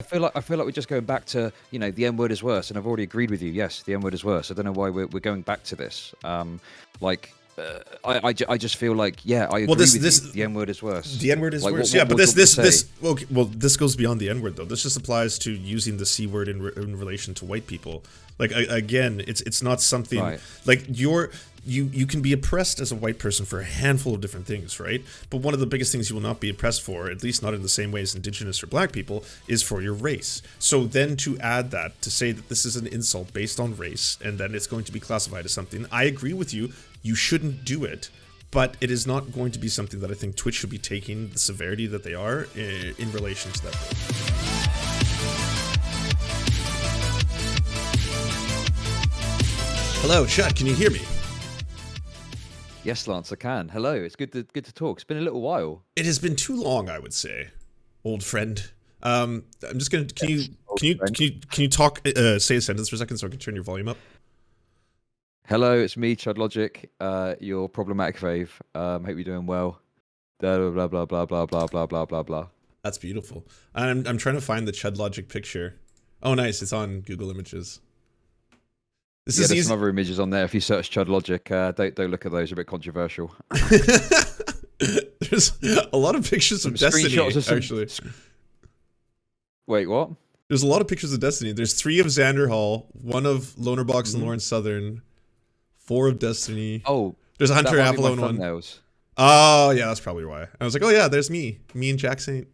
I feel like we're just going back to, the N word is worse, and I've already agreed with you. Yes, the N word is worse. I don't know why we're going back to this. Like, I just feel like, yeah, I agree with you. The N word is worse. The N word is Like, worse. what Yeah, but more do you want me to say? well, this goes beyond the N word though. This just applies to using the C word in relation to white people. Like again, it's not something Right. like you can be oppressed as a white person for a handful of different things, right? But one of the biggest things you will not be oppressed for, at least not in the same way as indigenous or black people, is for your race. So then to add that, to say that this is an insult based on race and then it's going to be classified as something, I agree with you. You shouldn't do it, but it is not going to be something that I think Twitch should be taking the severity that they are in relation to that. Hello, Chud, can you hear me? Yes, Lance, I can. Hello, it's good to talk. It's been a little while. It has been too long, I would say, old friend. I'm just gonna. Can you talk? Say a sentence for a second so I can turn your volume up. Hello, it's me, Chud Logic. Your problematic fave. Hope you're doing well. Blah blah blah blah blah blah blah blah blah blah. That's beautiful. I'm trying to find the Chud Logic picture. Oh, nice. It's on Google Images. This is there's easy. some other images on there. If you search Chud Logic, don't look at those. They're a bit controversial. There's a lot of pictures of Destiny, actually. Wait, what? There's a lot of pictures of Destiny. There's 3 of Xander Hall, 1 of Lonerbox and Lawrence Southern, 4 of Destiny. Oh, there's a Hunter Avalone one. Oh, yeah, that's probably why. I was like, oh yeah, there's me and Jack Saint.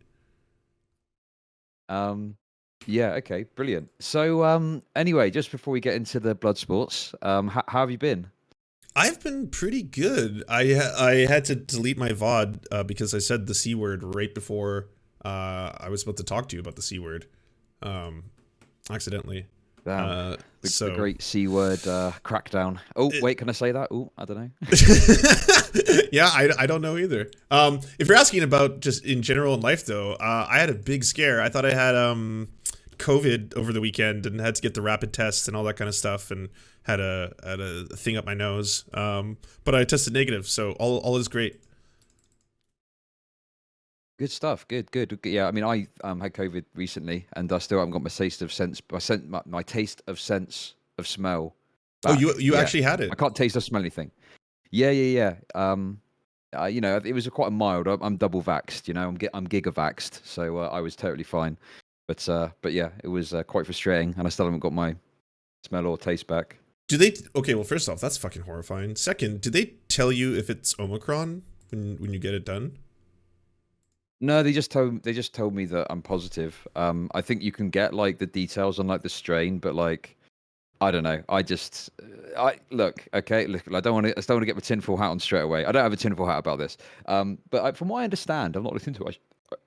Yeah, okay, brilliant. So, anyway, just before we get into the blood sports, how have you been? I've been pretty good. I had to delete my VOD because I said the C word right before I was about to talk to you about the C word, accidentally. Damn. The great C word crackdown. Oh, wait, can I say that? Oh, I don't know. Yeah, I don't know either. If you're asking about just in general in life, though, I had a big scare. I thought I had COVID over the weekend and had to get the rapid tests and all that kind of stuff, and had a thing up my nose. But I tested negative, so all is great. Good stuff. Good. Yeah, I mean, I had COVID recently, and I still haven't got my taste of sense. My taste of sense of smell. Back. Oh, you actually had it? I can't taste or smell anything. Yeah. It was quite a mild. I'm double vaxxed. I'm gigavaxxed, so I was totally fine. But yeah, it was quite frustrating, and I still haven't got my smell or taste back. Do they? Okay, well, first off, that's fucking horrifying. Second, do they tell you if it's Omicron when you get it done? No, they just told me that I'm positive. I think you can get like the details on like the strain, but like I don't know. I look. Okay, look. I don't want to get my tinfoil hat on straight away. I don't have a tinfoil hat about this. But from what I understand, I'm not looking into it.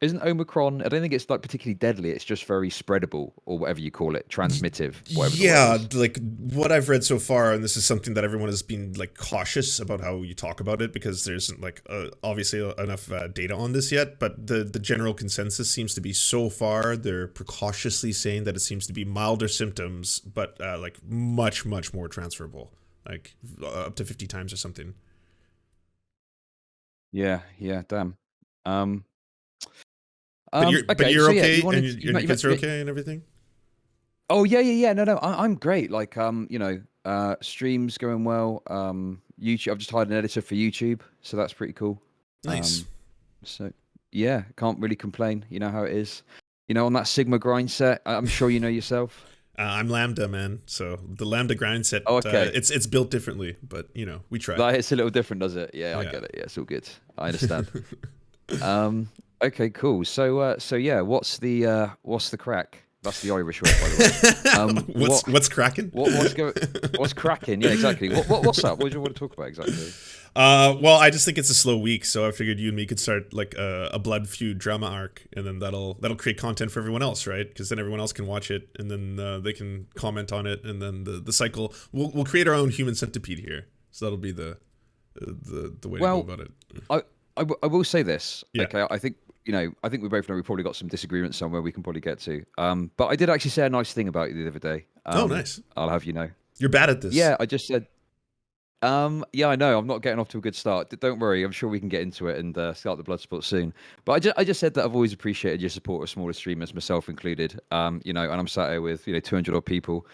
Isn't Omicron? I don't think it's like particularly deadly. It's just very spreadable, or whatever you call it, transmissive. Yeah, like what I've read so far, and this is something that everyone has been like cautious about how you talk about it because there isn't like obviously enough data on this yet. But the general consensus seems to be so far they're precautiously saying that it seems to be milder symptoms, but like much more transferable, like up to 50 times or something. Yeah, damn. But you're so okay, yeah, and your kids are okay and everything? Oh yeah. No, I'm great. Like streams going well. YouTube. I've just hired an editor for YouTube, so that's pretty cool. Nice. So yeah, can't really complain. You know how it is. On that Sigma grind set. I'm sure you know yourself. I'm Lambda, man. So the Lambda grind set, okay. It's built differently, but we try. It's a little different, does it? Yeah, I get it. Yeah, it's all good. I understand. Okay, cool. So yeah, what's the crack? That's the Irish word, by the way. What's cracking? What's cracking? Yeah, exactly. What's up? What do you want to talk about exactly? Well, I just think it's a slow week, so I figured you and me could start like a blood feud drama arc, and then that'll create content for everyone else, right? Because then everyone else can watch it, and then they can comment on it, and then the cycle. We'll create our own human centipede here, so that'll be the way to go about it. I will say this. Yeah. Okay, I think we both know we probably got some disagreements somewhere we can probably get to. But I did actually say a nice thing about you the other day. Oh, nice. I'll have you know. You're bad at this. Yeah, I just said. Yeah, I know. I'm not getting off to a good start. Don't worry. I'm sure we can get into it and start the blood sport soon. But I just said that I've always appreciated your support of smaller streamers, myself included. And I'm sat here with 200 odd people,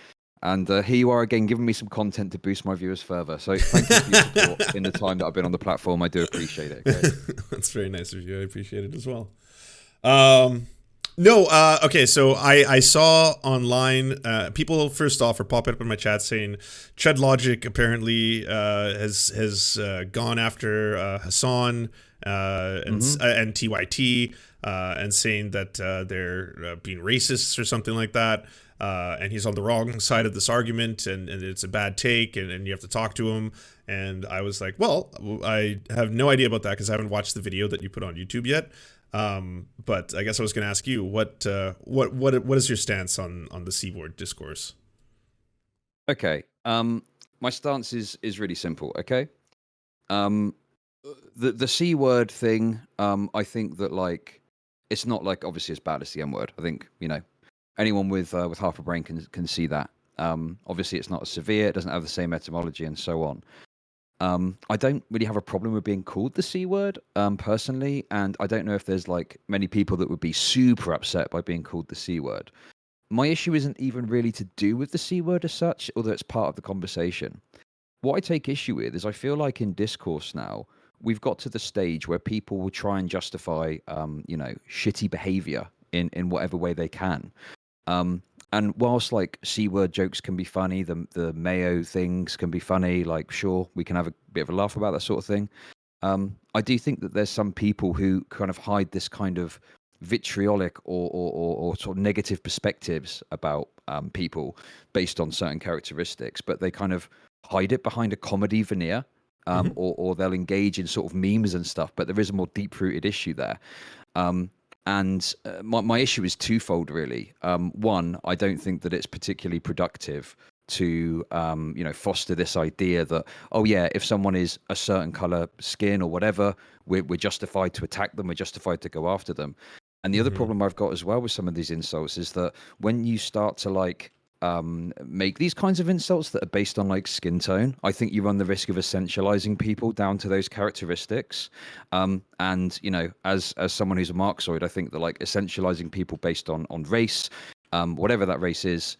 and here you are again, giving me some content to boost my viewers further. So thank you for your support in the time that I've been on the platform. I do appreciate it. Okay? That's very nice of you. I appreciate it as well. No, okay, so I saw online, people first off are popping up in my chat saying Chud Logic apparently has gone after Hassan and TYT and saying that they're being racists or something like that. And he's on the wrong side of this argument, and it's a bad take, and you have to talk to him. And I was like, well, I have no idea about that because I haven't watched the video that you put on YouTube yet. But I guess I was going to ask you what is your stance on the C word discourse? Okay. My stance is really simple. Okay. Um, the C word thing. I think that like it's not like obviously as bad as the M word. I think anyone with half a brain can see that. Obviously it's not as severe. It doesn't have the same etymology and so on. I don't really have a problem with being called the C word, personally, and I don't know if there's like many people that would be super upset by being called the C word. My issue isn't even really to do with the C word as such, although it's part of the conversation. What I take issue with is I feel like in discourse now, we've got to the stage where people will try and justify, shitty behavior in whatever way they can. And whilst like C word jokes can be funny, the mayo things can be funny, like sure, we can have a bit of a laugh about that sort of thing. I do think that there's some people who kind of hide this kind of vitriolic or sort of negative perspectives about people based on certain characteristics, but they kind of hide it behind a comedy veneer, or they'll engage in sort of memes and stuff, but there is a more deep-rooted issue there. And my issue is twofold, really. One, I don't think that it's particularly productive to foster this idea that, oh yeah, if someone is a certain color skin or whatever, we're justified to attack them, we're justified to go after them. And the other problem I've got as well with some of these insults is that when you start to like make these kinds of insults that are based on like skin tone, I think you run the risk of essentializing people down to those characteristics. And as someone who's a Marxoid, I think that like essentializing people based on race, whatever that race is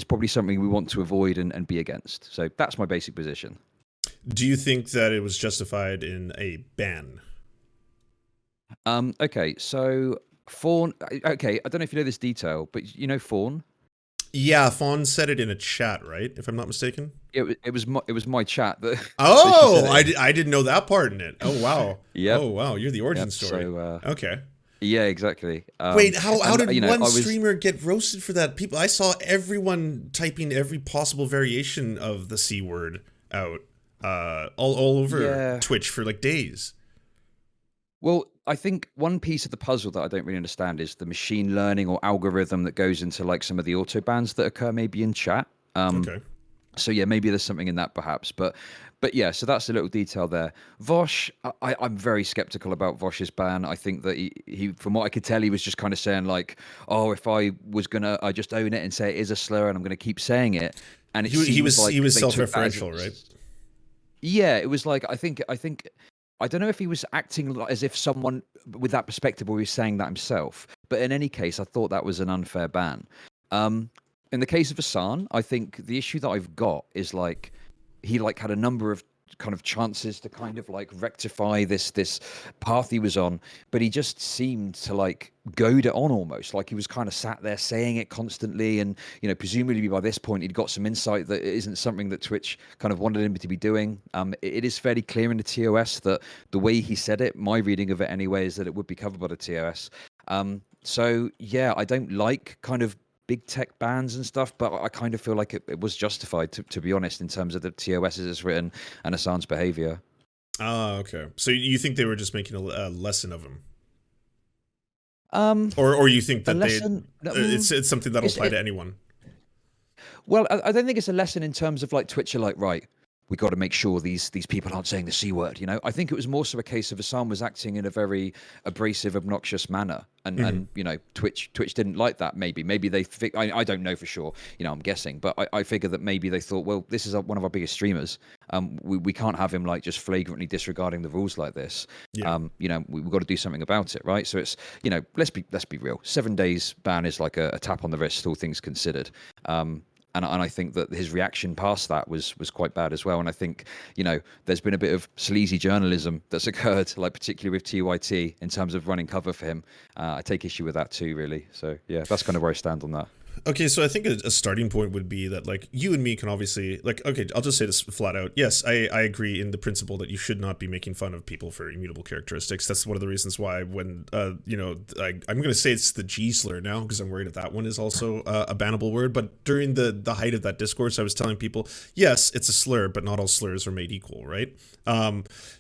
probably something we want to avoid and be against. So that's my basic position. Do you think that it was justified in a ban? Okay, so Fawn. Okay, I don't know if you know this detail, but Fawn. Yeah, Fawn said it in a chat, right? If I'm not mistaken. It was my chat that. Oh, that I didn't know that part in it. Oh wow. Yeah. Oh wow, you're the origin story. So, okay. Yeah, exactly. Wait, how did one streamer get roasted for that? People, I saw everyone typing every possible variation of the C word out, all over Twitch for like days. Well, I think one piece of the puzzle that I don't really understand is the machine learning or algorithm that goes into like some of the auto bans that occur maybe in chat. Okay. So yeah, maybe there's something in that perhaps, but yeah, so that's a little detail there. Vaush, I'm very skeptical about Vaush's ban. I think that he, from what I could tell, he was just kind of saying like, oh, if I was gonna, I just own it and say it is a slur, and I'm gonna keep saying it. And he was self-referential, right? Yeah, it was like I think I don't know if he was acting as if someone with that perspective was saying that himself, but in any case, I thought that was an unfair ban. In the case of Hassan, I think the issue that I've got is like he like had a number of kind of chances to kind of like rectify this path he was on, but he just seemed to like goad it on almost, like he was kind of sat there saying it constantly, and presumably by this point he'd got some insight that it isn't something that Twitch kind of wanted him to be doing. It is fairly clear in the TOS that the way he said it, my reading of it anyway, is that it would be covered by the TOS. So yeah, I don't like kind of big tech bans and stuff, but I kind of feel like it was justified, to be honest, in terms of the TOS as it's written and Hassan's behavior. Oh, okay. So you think they were just making a lesson of him? Or you think that it's something that'll apply to anyone? Well, I don't think it's a lesson in terms of like Twitch are like, right, we got to make sure these people aren't saying the C word. You know, I think it was more so a case of Hassan was acting in a very abrasive, obnoxious manner, and you know, Twitch didn't like that. Maybe they I don't know for sure. You know, I'm guessing, but I figure that maybe they thought, well, this is one of our biggest streamers. We can't have him like just flagrantly disregarding the rules like this. Yeah. You know, we've got to do something about it, right? So it's, you know, let's be real. 7 days ban is like a tap on the wrist, all things considered. And I think that his reaction past that was quite bad as well. And I think, you know, there's been a bit of sleazy journalism that's occurred, like particularly with TYT in terms of running cover for him. I take issue with that too, really. So yeah, that's kind of where I stand on that. Okay, so I think a starting point would be that, like, you and me can obviously, like, okay, I'll just say this flat out. Yes, I agree in the principle that you should not be making fun of people for immutable characteristics. That's one of the reasons why when, you know, I'm going to say it's the G slur now because I'm worried that one is also a bannable word. But during the height of that discourse, I was telling people, yes, it's a slur, but not all slurs are made equal, right?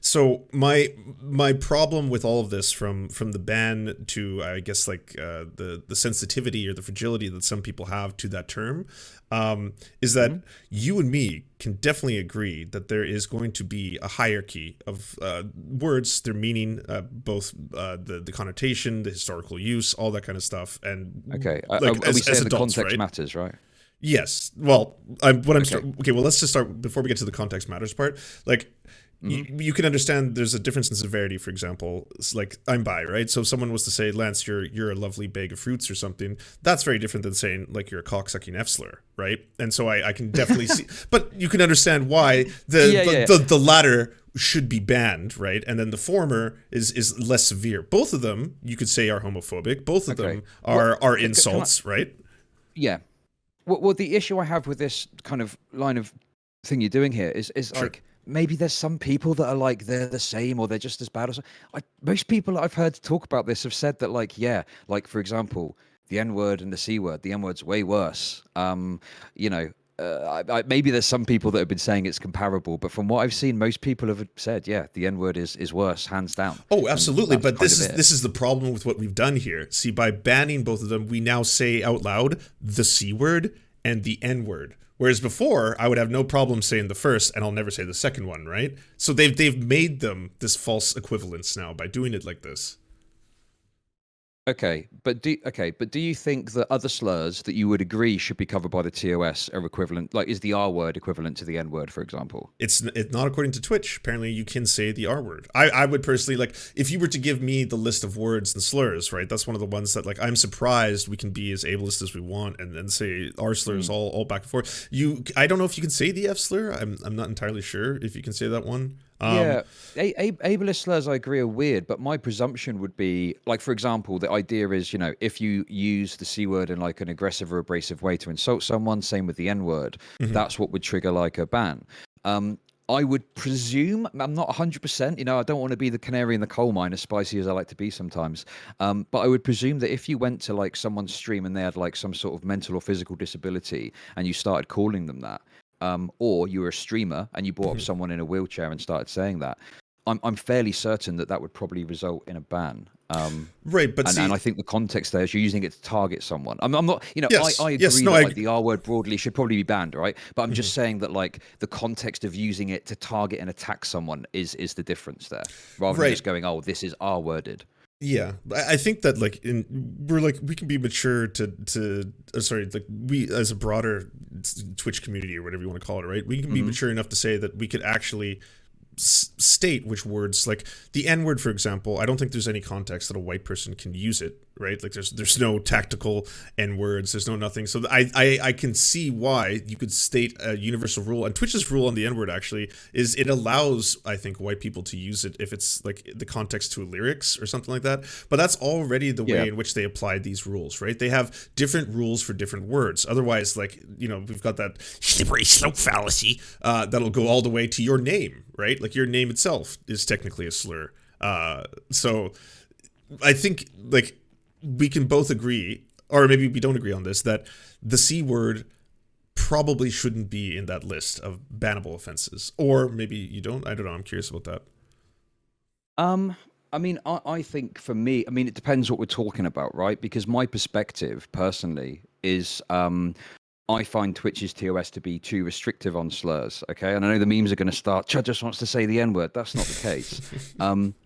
So my problem with all of this, from the ban to, I guess, like the sensitivity or the fragility that some people have to that term, is that you and me can definitely agree that there is going to be a hierarchy of words, their meaning, both the connotation, the historical use, all that kind of stuff. And okay, like, are we saying the adults, context right? matters, right? Yes. Well, Okay. okay. Well, let's just start before we get to the context matters part. Like, you can understand there's a difference in severity. For example, it's like, I'm bi, right? So if someone was to say, Lance, you're a lovely bag of fruits or something, that's very different than saying like you're a cocksucking F slur, right? And so I can definitely see, but you can understand why the latter should be banned, right? And then the former is less severe. Both of them, you could say, are homophobic. Both of them are insults, right? Yeah. Well, the issue I have with this kind of line of thing you're doing here is Sure. like, maybe there's some people that are like they're the same or they're just as bad. Or most people that I've heard talk about this have said that, like, yeah, like for example, the N word and the C word, the N word's way worse. You know, maybe there's some people that have been saying it's comparable, but from what I've seen, most people have said, yeah, the N word is worse, hands down. Oh, absolutely. But this this is the problem with what we've done here. See, by banning both of them, we now say out loud the C word and the N word. Whereas before, I would have no problem saying the first, and I'll never say the second one, right? So they've made them this false equivalence now by doing it like this. Okay, but do you think that other slurs that you would agree should be covered by the TOS are equivalent? Like, is the R word equivalent to the N word, for example? It's not according to Twitch. Apparently, you can say the R word. I would personally, like, if you were to give me the list of words and slurs, right? That's one of the ones that, like, I'm surprised we can be as ableist as we want and then say R slurs all back and forth. I don't know if you can say the F slur. I'm not entirely sure if you can say that one. Yeah, ableist slurs, I agree, are weird, but my presumption would be, like, for example, the idea is, you know, if you use the C word in like an aggressive or abrasive way to insult someone, same with the N word, that's what would trigger like a ban. I would presume, I'm not 100%, you know, I don't want to be the canary in the coal mine, as spicy as I like to be sometimes, but I would presume that if you went to like someone's stream and they had like some sort of mental or physical disability and you started calling them that, or you were a streamer and you brought up someone in a wheelchair and started saying that, I'm fairly certain that would probably result in a ban. Right, but and I think the context there is you're using it to target someone. I'm not, you know, Yes, I agree yes, no, that like the R word broadly should probably be banned, right? But I'm just saying that like the context of using it to target and attack someone is the difference there, rather than just going, oh, this is R worded. Yeah, I think that like we can be mature to sorry, like we as a broader Twitch community or whatever you want to call it, right? We can be mature enough to say that we could actually state which words, like the N word, for example. I don't think there's any context that a white person can use it, right? Like there's no tactical N words, there's no nothing. So I can see why you could state a universal rule. And Twitch's rule on the N word actually is it allows, I think, white people to use it if it's like the context to lyrics or something like that. But that's already the way in which they applied these rules, right? They have different rules for different words. Otherwise, like, you know, we've got that slippery slope fallacy that'll go all the way to your name, right? Like your name itself is technically a slur. So I think like we can both agree, or maybe we don't agree on this, that the C word probably shouldn't be in that list of bannable offenses. Or maybe you don't. I don't know. I'm curious about that. I mean, I think for me, I mean, it depends what we're talking about, right? Because my perspective personally is I find Twitch's TOS to be too restrictive on slurs. Okay, and I know the memes are going to start. Chud just wants to say the N word. That's not the case,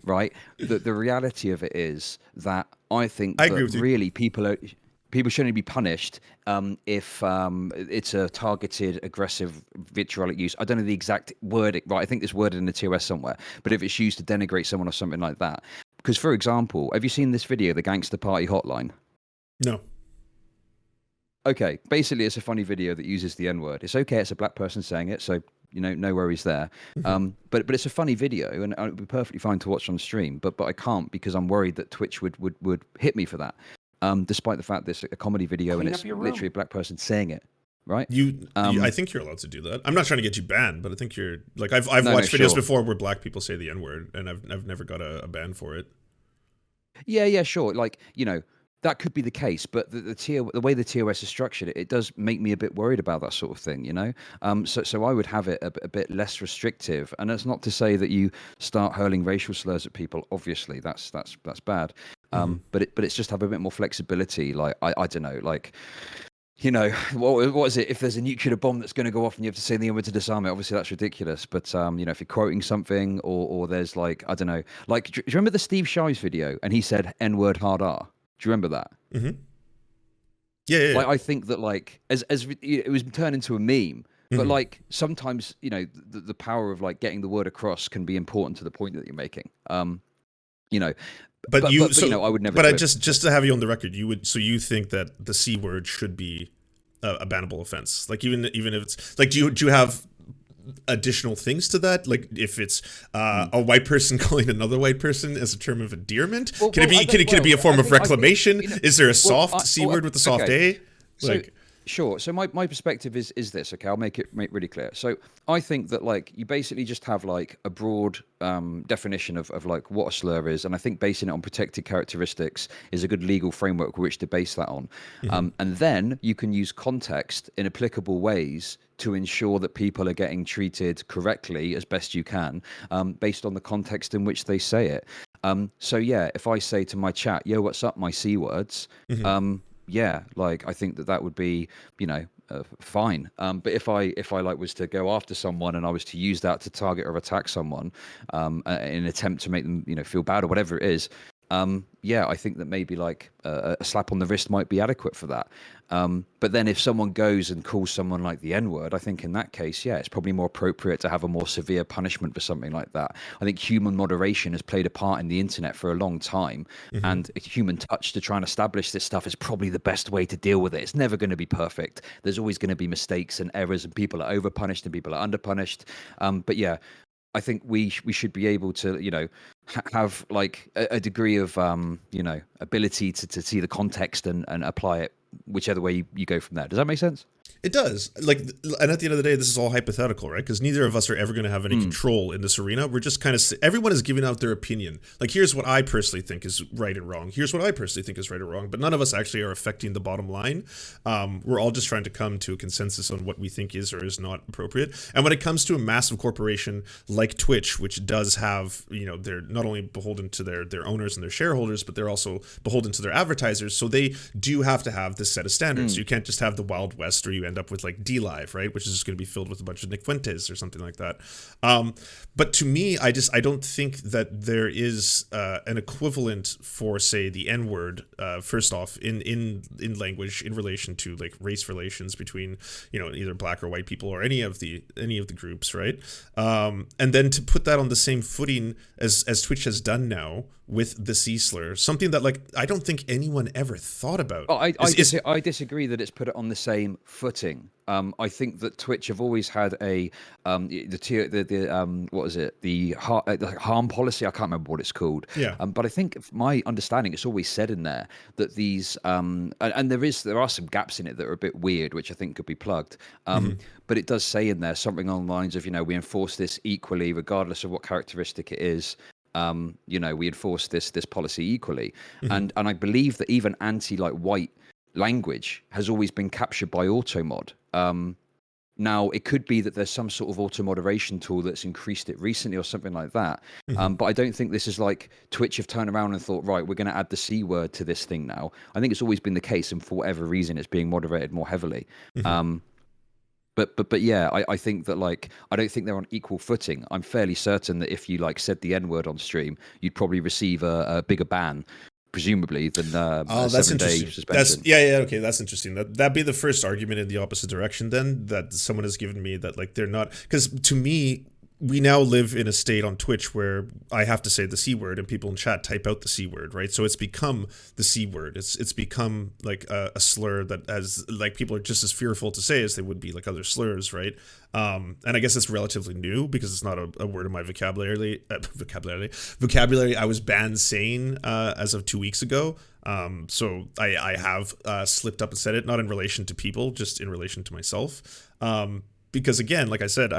right? The reality of it is that I think I that agree with you. really people shouldn't be punished if it's a targeted, aggressive, vitriolic use. I don't know the exact word, right? I think it's worded in the TOS somewhere. But if it's used to denigrate someone or something like that, because for example, have you seen this video, the Gangster Party Hotline? No. Okay, basically, it's a funny video that uses the N word. It's okay; it's a black person saying it, so no worries there. But it's a funny video, and it would be perfectly fine to watch on stream. But I can't because I'm worried that Twitch would hit me for that, despite the fact that it's a comedy video Clean and up it's your literally a room. black person saying it, right? I think you're allowed to do that. I'm not trying to get you banned, but I think you're like I've No, watched videos sure. before where black people say the N word, and I've never got a ban for it. Yeah, sure. Like, that could be the case, but the way the TOS is structured, it does make me a bit worried about that sort of thing. So I would have it a bit less restrictive, and that's not to say that you start hurling racial slurs at people. Obviously, that's bad. But it's just have a bit more flexibility. Like I don't know, like. What is it? If there's a nuclear bomb that's going to go off and you have to say the N word to disarm it, obviously that's ridiculous. But if you're quoting something, or there's like I don't know, like do you remember the Steve Shives video? And he said N word hard R. Do you remember that? Yeah. Like I think that like as it was turned into a meme, but like sometimes the power of like getting the word across can be important to the point that you're making. But I would never. But do I it. just to have you on the record, you think that the C word should be a bannable offense? Like even if it's like, do you have additional things to that? Like if it's a white person calling another white person as a term of endearment, can it be a form of reclamation? Is there a soft C word with a soft A? Like. Sure. So my perspective is this. Okay, I'll make it really clear. So I think that like you basically just have like a broad definition of like what a slur is, and I think basing it on protected characteristics is a good legal framework which to base that on. And then you can use context in applicable ways to ensure that people are getting treated correctly as best you can, based on the context in which they say it. So yeah, if I say to my chat, "Yo, what's up?" my C words. Yeah, like I think that would be, fine. But if I like was to go after someone and I was to use that to target or attack someone, in an attempt to make them, feel bad or whatever it is, yeah, I think that maybe like a slap on the wrist might be adequate for that. But then if someone goes and calls someone like the N-word, I think in that case, yeah, it's probably more appropriate to have a more severe punishment for something like that. I think human moderation has played a part in the internet for a long time, and a human touch to try and establish this stuff is probably the best way to deal with it. It's never going to be perfect. There's always going to be mistakes and errors, and people are overpunished and people are underpunished. But yeah, I think we should be able to, have like a degree of, ability to see the context and apply it whichever way you go from there. Does that make sense? It does. Like, and at the end of the day, this is all hypothetical, right? Because neither of us are ever going to have any control in this arena. We're just kind of, everyone is giving out their opinion. Like, here's what I personally think is right and wrong. Here's what I personally think is right or wrong. But none of us actually are affecting the bottom line. We're all just trying to come to a consensus on what we think is or is not appropriate. And when it comes to a massive corporation like Twitch, which does have, they're not only beholden to their owners and their shareholders, but they're also beholden to their advertisers. So they do have to have this set of standards. You can't just have the Wild West or you end up with like DLive, right? Which is just going to be filled with a bunch of Nick Fuentes or something like that. But to me, I don't think that there is an equivalent for, say, the N-word, first off, in language in relation to like race relations between, either black or white people or any of the groups, right? And then to put that on the same footing as Twitch has done now with the C slur, something that like I don't think anyone ever thought about. Oh, I disagree that it's put it on the same footing. I think that Twitch have always had a what is it, the harm policy. I can't remember what it's called. Yeah. But I think my understanding, it's always said in there that these and there are some gaps in it that are a bit weird, which I think could be plugged. But it does say in there something along the lines of we enforce this equally regardless of what characteristic it is. We enforce this policy equally, and I believe that even white language has always been captured by automod. Now, it could be that there's some sort of auto moderation tool that's increased it recently or something like that. Mhm. But I don't think this is like Twitch have turned around and thought, right, we're going to add the C word to this thing now. I think it's always been the case, and for whatever reason, it's being moderated more heavily. Mhm. Um, but yeah, I think that like I don't think they're on equal footing. I'm fairly certain that if you like said the N word on stream, you'd probably receive a bigger ban, presumably, than Oh, a that's 7-day interesting. That's suspension. yeah, okay, that's interesting. That'd be the first argument in the opposite direction then that someone has given me that like they're not, because to me we now live in a state on Twitch where I have to say the C word and people in chat type out the C word, right? So it's become the C word. It's become like a slur that as like people are just as fearful to say as they would be like other slurs, right? And I guess it's relatively new because it's not a word in my vocabulary. Vocabulary. I was banned saying as of 2 weeks ago. So I have slipped up and said it, not in relation to people, just in relation to myself. Because again, like I said,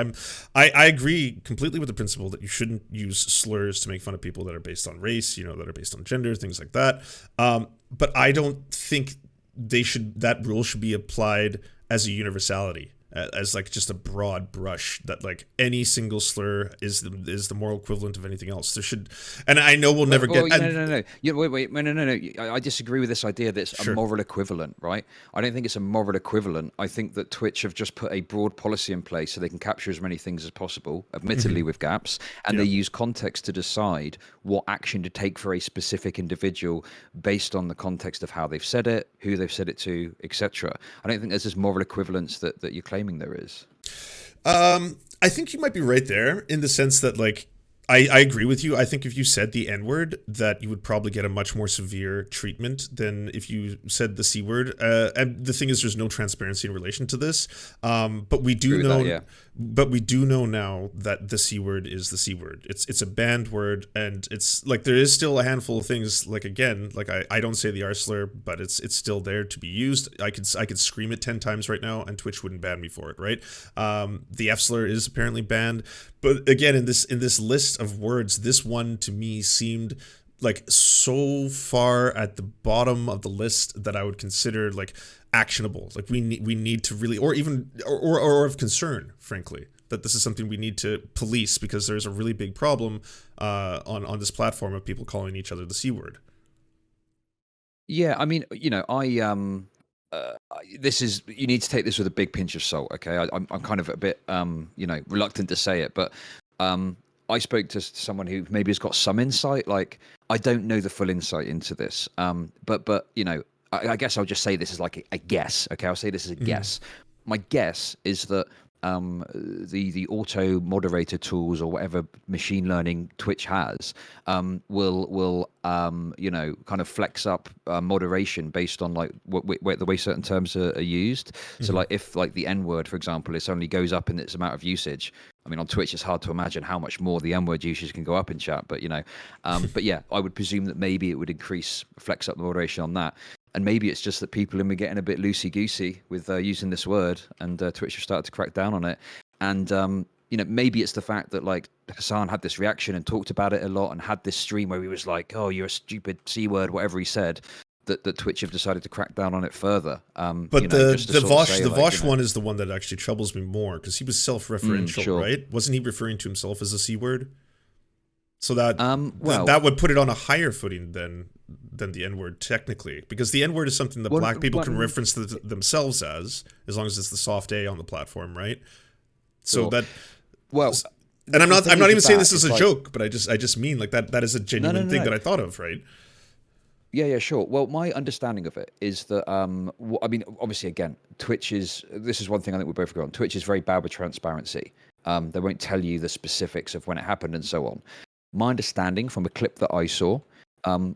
I agree completely with the principle that you shouldn't use slurs to make fun of people that are based on race, that are based on gender, things like that. But I don't think that rule should be applied as a universality, as like just a broad brush that like any single slur is the moral equivalent of anything else. There should, and I know we'll never get. No. Wait. No. I disagree with this idea that it's a Sure. moral equivalent, right? I don't think it's a moral equivalent. I think that Twitch have just put a broad policy in place so they can capture as many things as possible, admittedly with gaps, and Yeah. they use context to decide what action to take for a specific individual based on the context of how they've said it, who they've said it to, etc. I don't think there's this moral equivalence that you're claiming there is. I think you might be right there in the sense that like I agree with you. I think if you said the N word, that you would probably get a much more severe treatment than if you said the C word. And the thing is, there's no transparency in relation to this. But we do know, now that the C word is the C word. It's a banned word, and it's like there is still a handful of things. Like again, like I don't say the R slur, but it's still there to be used. I could scream it 10 times right now, and Twitch wouldn't ban me for it, right? The F slur is apparently banned. But again, in this list of words, this one to me seemed like so far at the bottom of the list that I would consider like actionable. Like we need to really, or even or of concern, frankly, that this is something we need to police because there's a really big problem on this platform of people calling each other the C word. Yeah, I mean, this is you need to take this with a big pinch of salt. Okay, I'm kind of a bit reluctant to say it, but I spoke to someone who maybe has got some insight. Like I don't know the full insight into this, but I guess I'll just say this is like a guess. Okay, I'll say this is a guess. My guess is that the auto moderator tools or whatever machine learning Twitch has will kind of flex up moderation based on like the way certain terms are used. So like if like the N word, for example, it suddenly goes up in its amount of usage. I mean, on Twitch, it's hard to imagine how much more the N word usage can go up in chat, but but yeah, I would presume that maybe it would flex up the moderation on that. And maybe it's just that people are getting a bit loosey-goosey with using this word, and Twitch have started to crack down on it. And maybe it's the fact that like Hassan had this reaction and talked about it a lot, and had this stream where he was like, "Oh, you're a stupid C word," whatever he said. That Twitch have decided to crack down on it further. But the Vaush one is the one that actually troubles me more because he was self-referential, sure. right? Wasn't he referring to himself as a C word? So that well, that would put it on a higher footing than the N word technically, because the N word is something that black people can reference themselves as long as it's the soft A on the platform, right? So sure. that well, and I'm not even saying this as a joke, but I just mean like that is a genuine thing that I thought of, right? Yeah, sure. Well, my understanding of it is that, I mean, obviously, again, this is one thing I think we both agree on. Twitch is very bad with transparency. They won't tell you the specifics of when it happened and so on. My understanding from a clip that I saw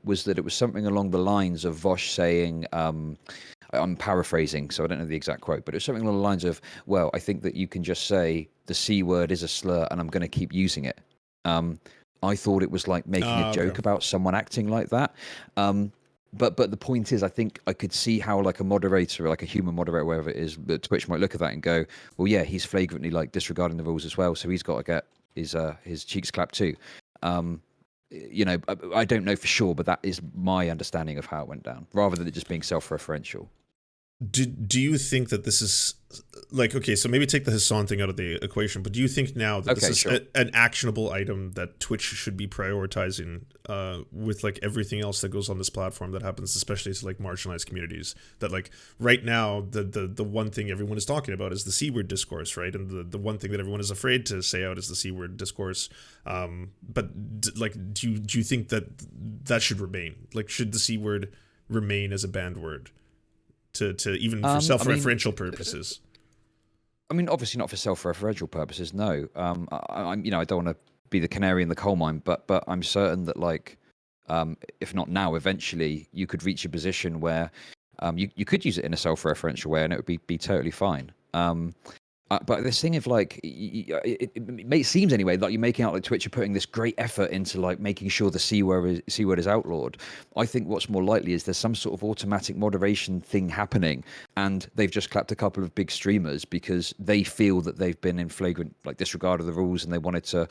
was that it was something along the lines of Vaush saying, I'm paraphrasing, so I don't know the exact quote, but it was something along the lines of, well, I think that you can just say the C word is a slur and I'm going to keep using it. I thought it was like making a joke about someone acting like that. But the point is, I think I could see how like a moderator, like a human moderator, wherever it is, that Twitch might look at that and go, well, yeah, he's flagrantly like disregarding the rules as well, so he's got to get his cheeks clapped too. I don't know for sure, but that is my understanding of how it went down, rather than it just being self-referential. do you think that this is like, okay, so maybe take the Hassan thing out of the equation, but do you think now that this Okay, is sure. an actionable item that Twitch should be prioritizing with like everything else that goes on this platform that happens, especially to like marginalized communities? That like right now, the one thing everyone is talking about is the C word discourse, right? And the one thing that everyone is afraid to say out is the C word discourse. Like, do you think that that should remain? Like, should the C word remain as a banned word? To even for I mean, self-referential purposes. I mean, obviously not for self-referential purposes. No, I'm, I don't want to be the canary in the coal mine, but I'm certain that like, if not now, eventually you could reach a position where, you could use it in a self-referential way, and it would be totally fine. But this thing of like, it seems anyway like you're making out like Twitch are putting this great effort into like making sure the C word is outlawed. I think what's more likely is there's some sort of automatic moderation thing happening, and they've just clapped a couple of big streamers because they feel that they've been in flagrant like disregard of the rules, and they wanted to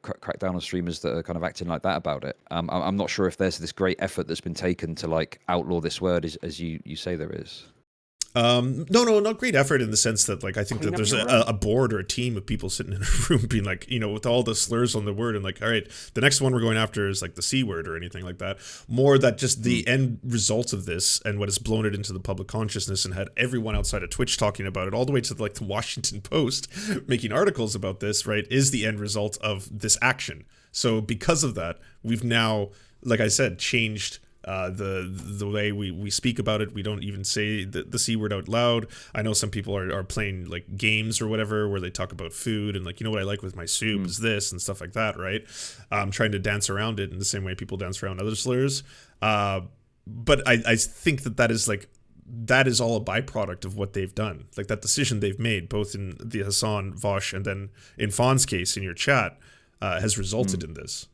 crack down on streamers that are kind of acting like that about it. I'm not sure if there's this great effort that's been taken to like outlaw this word as you say there is. No, not great effort in the sense that like I think that Clean up there's your room. a board or a team of people sitting in a room being like, you know, with all the slurs on the word and like, all right, the next one we're going after is like the C word or anything like that. More that just the end result of this and what has blown it into the public consciousness and had everyone outside of Twitch talking about it all the way to like the Washington Post making articles about this, right, is the end result of this action. So because of that, we've now, like I said, changed the way we speak about it. We don't even say the C word out loud. I know some people are playing like games or whatever where they talk about food and like, you know what I like with my soup is this and stuff like that, right? Trying to dance around it in the same way people dance around other slurs. But I think that is like, that is all a byproduct of what they've done. Like that decision they've made, both in the Hassan, Vaush, and then in Fawn's case in your chat, has resulted in this.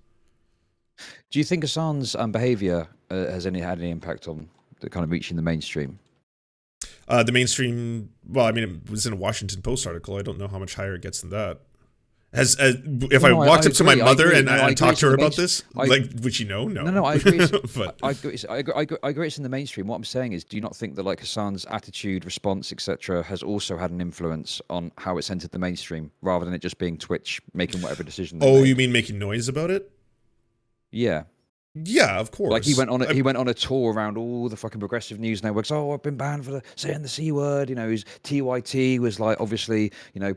Do you think Hassan's behavior has had any impact on the kind of reaching the mainstream? The mainstream, well, I mean, it was in a Washington Post article. I don't know how much higher it gets than that. Has if I No, walked up to my mother and I agree talked it's to in her the about this, like, would she know? No. No, I agree. But I agree it's in the mainstream. What I'm saying is, do you not think that like Hassan's attitude, response, etc., has also had an influence on how it's entered the mainstream, rather than it just being Twitch making whatever decision they oh, made? you mean making noise about it? Yeah. Yeah, of course. Like he went on a tour around all the fucking progressive news networks. Oh, I've been banned for saying the C word. You know, his TYT was like obviously, you know,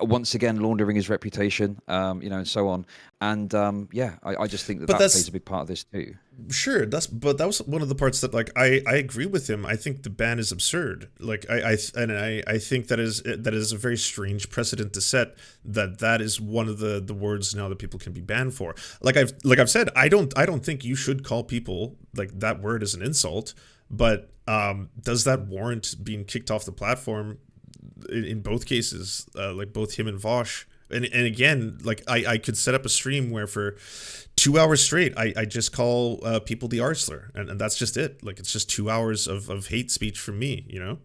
once again laundering his reputation, you know, and so on. And yeah, I just think that But that plays a big part of this too. sure, but that was one of the parts that like I agree with him. I think the ban is absurd. Like I think that is a very strange precedent to set, that is one of the words now that people can be banned for. Like I've said, I don't think you should call people like that word as an insult, but does that warrant being kicked off the platform in both cases, like both him and Vaush? And again, like I could set up a stream where for 2 hours straight I just call people the arsler, and that's just it. Like it's just 2 hours of hate speech from me, you know.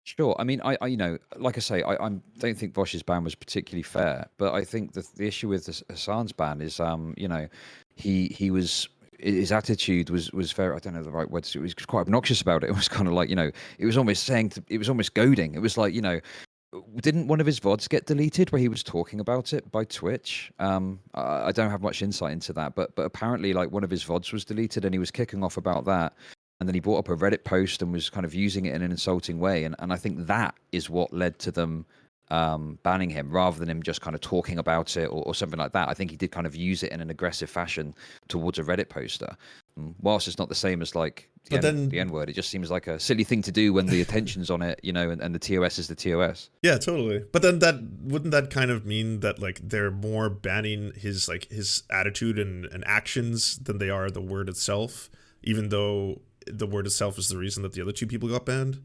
Sure. I mean, I you know, like I say, I don't think Vosh's ban was particularly fair, but I think the issue with Hassan's ban is, you know, he was his attitude was very, I don't know the right words. It was quite obnoxious about it. It was kind of like, you know, it was almost saying it was almost goading. It was like, you know, didn't one of his VODs get deleted where he was talking about it by Twitch? I don't have much insight into that, but apparently like one of his VODs was deleted and he was kicking off about that. And then he brought up a Reddit post and was kind of using it in an insulting way. And I think that is what led to them banning him, rather than him just kind of talking about it or something like that. I think he did kind of use it in an aggressive fashion towards a Reddit poster. Whilst it's not the same as like the N word, it just seems like a silly thing to do when the attention's on it, you know, and the TOS is the TOS. Yeah, totally. But then that wouldn't that kind of mean that like they're more banning his attitude and actions than they are the word itself, even though the word itself is the reason that the other two people got banned?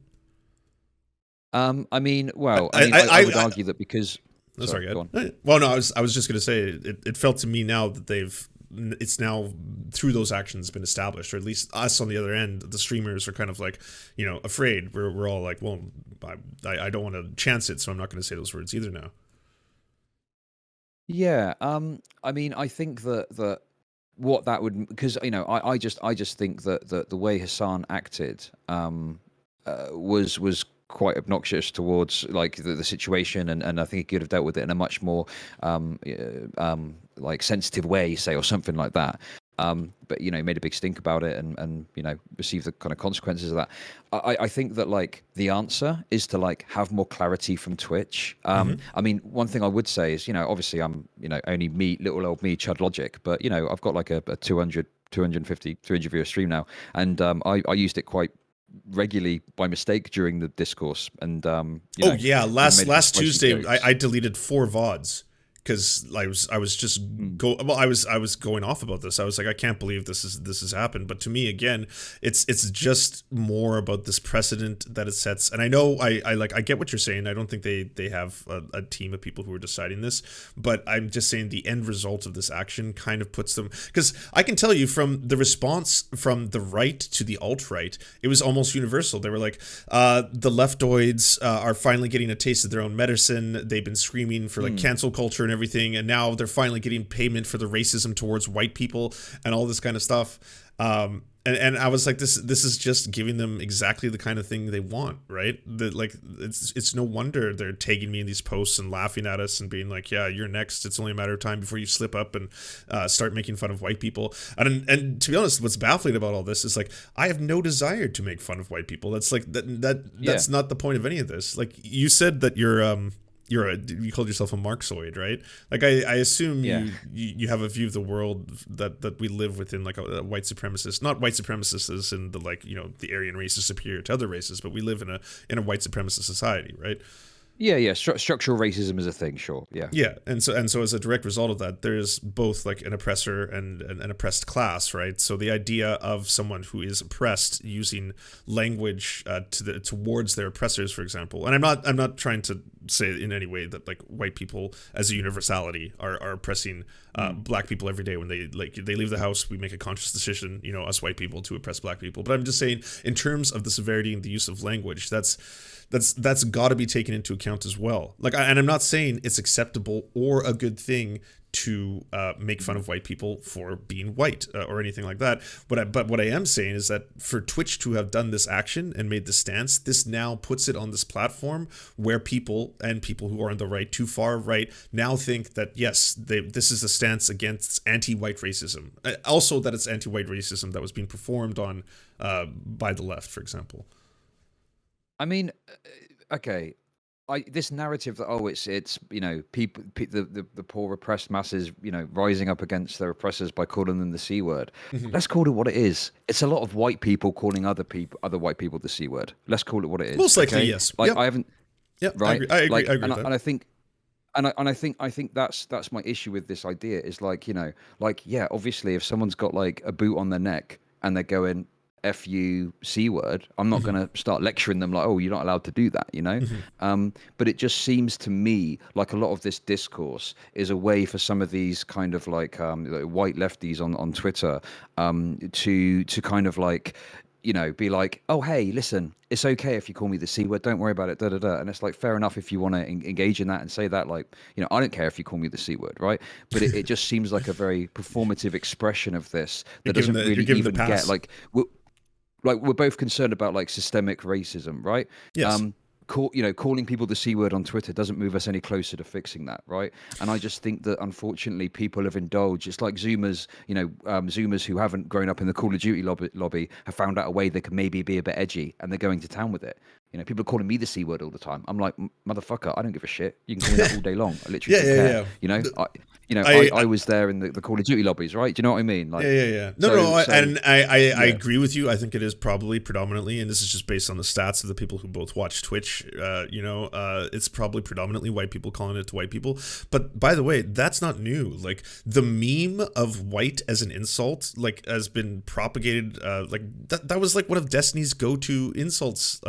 I mean, well, I would argue that because. Oh, sorry, go on. Well, no, I was just going to say it felt to me now that it's now through those actions been established, or at least us on the other end, the streamers are kind of like, you know, afraid. We're all like, well, I don't want to chance it, so I'm not going to say those words either now. Yeah, I mean, I think that what that would, because I just think that the way Hassan acted was quite obnoxious towards like the situation, and I think he could have dealt with it in a much more like sensitive way, say, or something like that. But he made a big stink about it, and received the kind of consequences of that. I think that like the answer is to like have more clarity from Twitch. I mean, one thing I would say is, obviously I'm only me, little old me, Chud Logic, but I've got like a 200, 250, 300 viewer stream now, and I used it quite regularly by mistake during the discourse, and oh yeah, made last Tuesday jokes. I deleted 4 VODs because I was just I was going off about this. I was like, I can't believe this has happened. But to me, again, it's just more about this precedent that it sets. And I know I get what you're saying. I don't think they have a team of people who are deciding this, but I'm just saying the end result of this action kind of puts them, because I can tell you from the response from the right to the alt-right, it was almost universal. They were like, the leftoids are finally getting a taste of their own medicine. They've been screaming for like cancel culture and everything, and now they're finally getting payment for the racism towards white people and all this kind of stuff. And I was like, this is just giving them exactly the kind of thing they want, right? That like it's no wonder they're tagging me in these posts and laughing at us and being like, yeah, you're next. It's only a matter of time before you slip up and start making fun of white people. And to be honest, what's baffling about all this is like, I have no desire to make fun of white people. That's like that's not the point of any of this. Like you said that you called yourself a Marxoid, right? Like I assume you have a view of the world that we live within, like a white supremacist, not white supremacists as in the like the Aryan race is superior to other races, but we live in a white supremacist society, right? Yeah. Structural racism is a thing, sure. Yeah, and so as a direct result of that, there's both like an oppressor and an oppressed class, right? So the idea of someone who is oppressed using language towards their oppressors, for example, and I'm not trying to say in any way that like white people as a universality are oppressing black people every day when they leave the house. We make a conscious decision, us white people, to oppress black people. But I'm just saying, in terms of the severity and the use of language, that's got to be taken into account as well. Like, and I'm not saying it's acceptable or a good thing to make fun of white people for being white or anything like that. But what I am saying is that for Twitch to have done this action and made the stance, this now puts it on this platform where people who are on the right, too far right, now think that yes, this is a stance against anti-white racism. Also, that it's anti-white racism that was being performed on by the left, for example. I mean, okay. This narrative that it's people the poor oppressed masses rising up against their oppressors by calling them the C word. Let's call it what it is. It's a lot of white people calling other white people the C word. Let's call it what it is. Most likely, yes. Like yep. I haven't. Yep, right. I agree. I agree and with that. and I think that's my issue with this idea is like obviously if someone's got like a boot on their neck and they're going F you C word, I'm not going to start lecturing them like, oh, you're not allowed to do that, but it just seems to me like a lot of this discourse is a way for some of these kind of like white lefties on Twitter to kind of like be like, oh, hey, listen, it's okay if you call me the C word, don't worry about it, and it's like, fair enough if you want to engage in that and say that, like, I don't care if you call me the C word, right? But it just seems like a very performative expression of this that doesn't really even get like we're both concerned about like systemic racism, right? Yes. Calling people the C word on Twitter doesn't move us any closer to fixing that, right? And I just think that unfortunately people have indulged. It's like Zoomers, Zoomers who haven't grown up in the Call of Duty lobby have found out a way they can maybe be a bit edgy, and they're going to town with it. People are calling me the C word all the time. I'm like, motherfucker, I don't give a shit. You can call me that all day long. I literally don't care. I was there in the Call of Duty lobbies, right? Do you know what I mean? Like, I agree with you. I think it is probably predominantly, and this is just based on the stats of the people who both watch Twitch. It's probably predominantly white people calling it to white people. But by the way, that's not new. Like the meme of white as an insult, like has been propagated. Like that was like one of Destiny's go-to insults.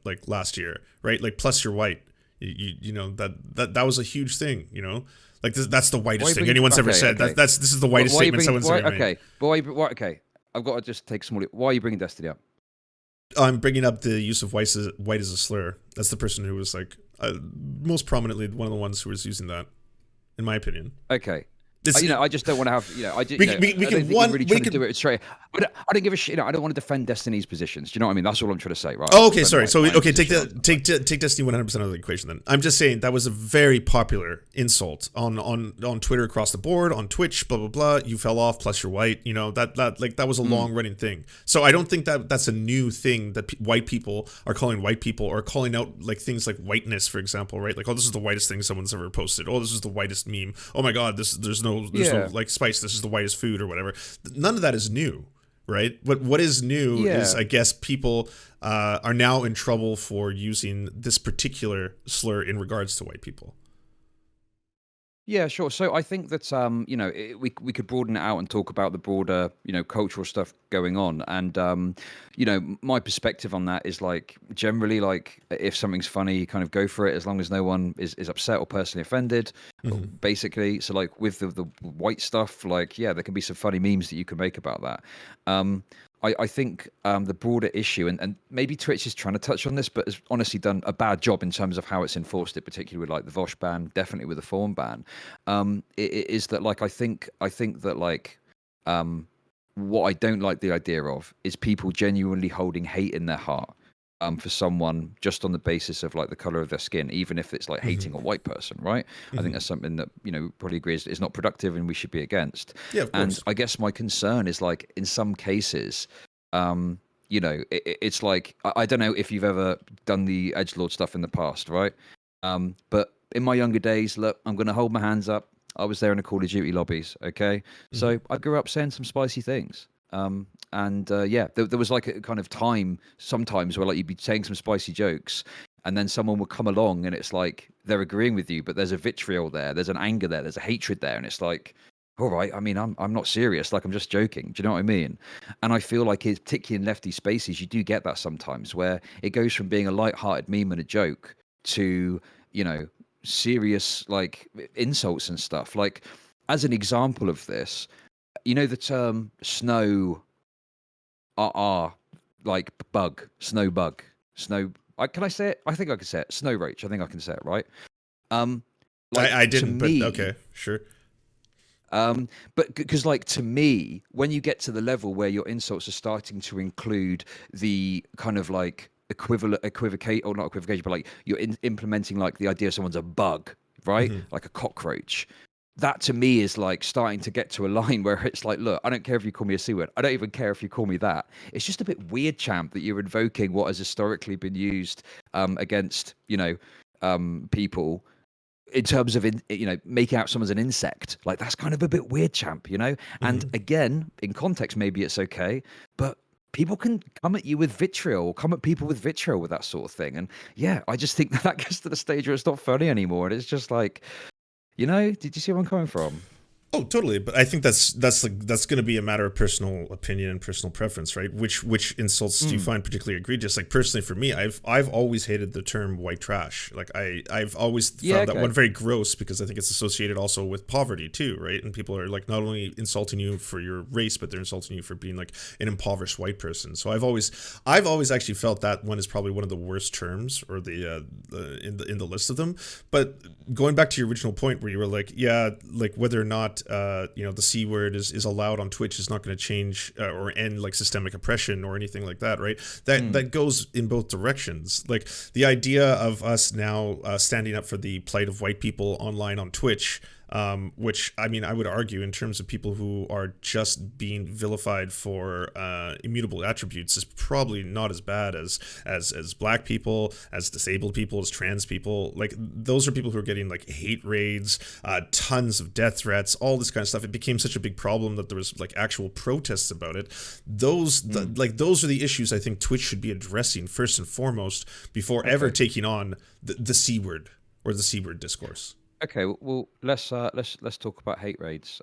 Like last year, right? Like plus you're white. That was a huge thing. Like that's the whitest thing anyone's ever said. Okay. This is the whitest statement someone's ever made. Okay, I've got to just take small. Why are you bringing Destiny up? I'm bringing up the use of white as a slur. That's the person who was like most prominently one of the ones who was using that, in my opinion. Okay. It's, I just don't want to have, we, I we, we don't can think you're one really we trying to do can it straight. I don't give a shit. I don't want to defend Destiny's positions. Do you know what I mean? That's all I'm trying to say, right? Oh, okay, sorry. So, my okay, take position take Destiny 100% out of the equation. Then I'm just saying that was a very popular insult on Twitter across the board, on Twitch, blah blah blah. You fell off, plus you're white. You know that was a long running thing. So I don't think that that's a new thing that white people are calling white people, or calling out like things like whiteness, for example, right? Like, oh, this is the whitest thing someone's ever posted. Oh, this is the whitest meme. Oh my God, there's no like spice. This is the whitest food or whatever. None of that is new. Right. What is new is, I guess, people are now in trouble for using this particular slur in regards to white people. Yeah, sure. So I think that we could broaden it out and talk about the broader cultural stuff going on, and my perspective on that is like generally like if something's funny, you kind of go for it as long as no one is upset or personally offended, basically. So like with the white stuff, like there can be some funny memes that you can make about that. I think the broader issue, and maybe Twitch is trying to touch on this, but has honestly done a bad job in terms of how it's enforced it, particularly with like the Vaush ban, definitely with the form ban. It is that like I think that like what I don't like the idea of is people genuinely holding hate in their heart for someone just on the basis of like the color of their skin, even if it's like hating a white person, right? I think that's something that probably agrees is not productive and we should be against. Yeah, of course. And I guess my concern is like in some cases, it's like I don't know if you've ever done the edgelord stuff in the past, right? But in my younger days, look, I'm going to hold my hands up. I was there in the Call of Duty lobbies, okay? So I grew up saying some spicy things. There was like a kind of time sometimes where like you'd be saying some spicy jokes and then someone would come along and it's like they're agreeing with you, but there's a vitriol there, there's an anger there, there's a hatred there, and it's like, all right, I mean, I'm not serious, like I'm just joking. Do you know what I mean? And I feel like it's particularly in lefty spaces, you do get that sometimes where it goes from being a light-hearted meme and a joke to, serious like insults and stuff. Like as an example of this, the term snow like bug, snow bug, snow. Can I say it? I think I can say it. Snow roach. I think I can say it, right? I didn't, but okay, sure. But because like to me, when you get to the level where your insults are starting to include the kind of like equivocate, or not equivocation, but like you're implementing like the idea of someone's a bug, right? Like a cockroach. That to me is like starting to get to a line where it's like, look, I don't care if you call me a C word. I don't even care if you call me that. It's just a bit weird, champ, that you're invoking what has historically been used against, people in terms of, making out someone's an insect. Like that's kind of a bit weird, champ, And again, in context, maybe it's okay, but people can come at you with vitriol, come at people with vitriol with that sort of thing. And I just think that gets to the stage where it's not funny anymore. And it's just like, did you see where I'm coming from? Oh, totally. But I think that's going to be a matter of personal opinion and personal preference, right? Which insults do you find particularly egregious? Like personally, for me, I've always hated the term white trash. Like I've always found that one very gross because I think it's associated also with poverty too, right? And people are like not only insulting you for your race, but they're insulting you for being like an impoverished white person. So I've always actually felt that one is probably one of the worst terms, or in the list of them. But going back to your original point where you were like, like whether or not the C word is allowed on Twitch is not going to change or end like systemic oppression or anything like that, right? That goes in both directions. Like the idea of us now standing up for the plight of white people online on Twitch, which I mean I would argue in terms of people who are just being vilified for immutable attributes is probably not as bad as black people, as disabled people, as trans people. Like those are people who are getting like hate raids, tons of death threats, all this kind of stuff. It became such a big problem that there was like actual protests about it. Those are the issues I think Twitch should be addressing first and foremost before ever taking on the C word or the C word discourse. Okay, well, let's talk about hate raids.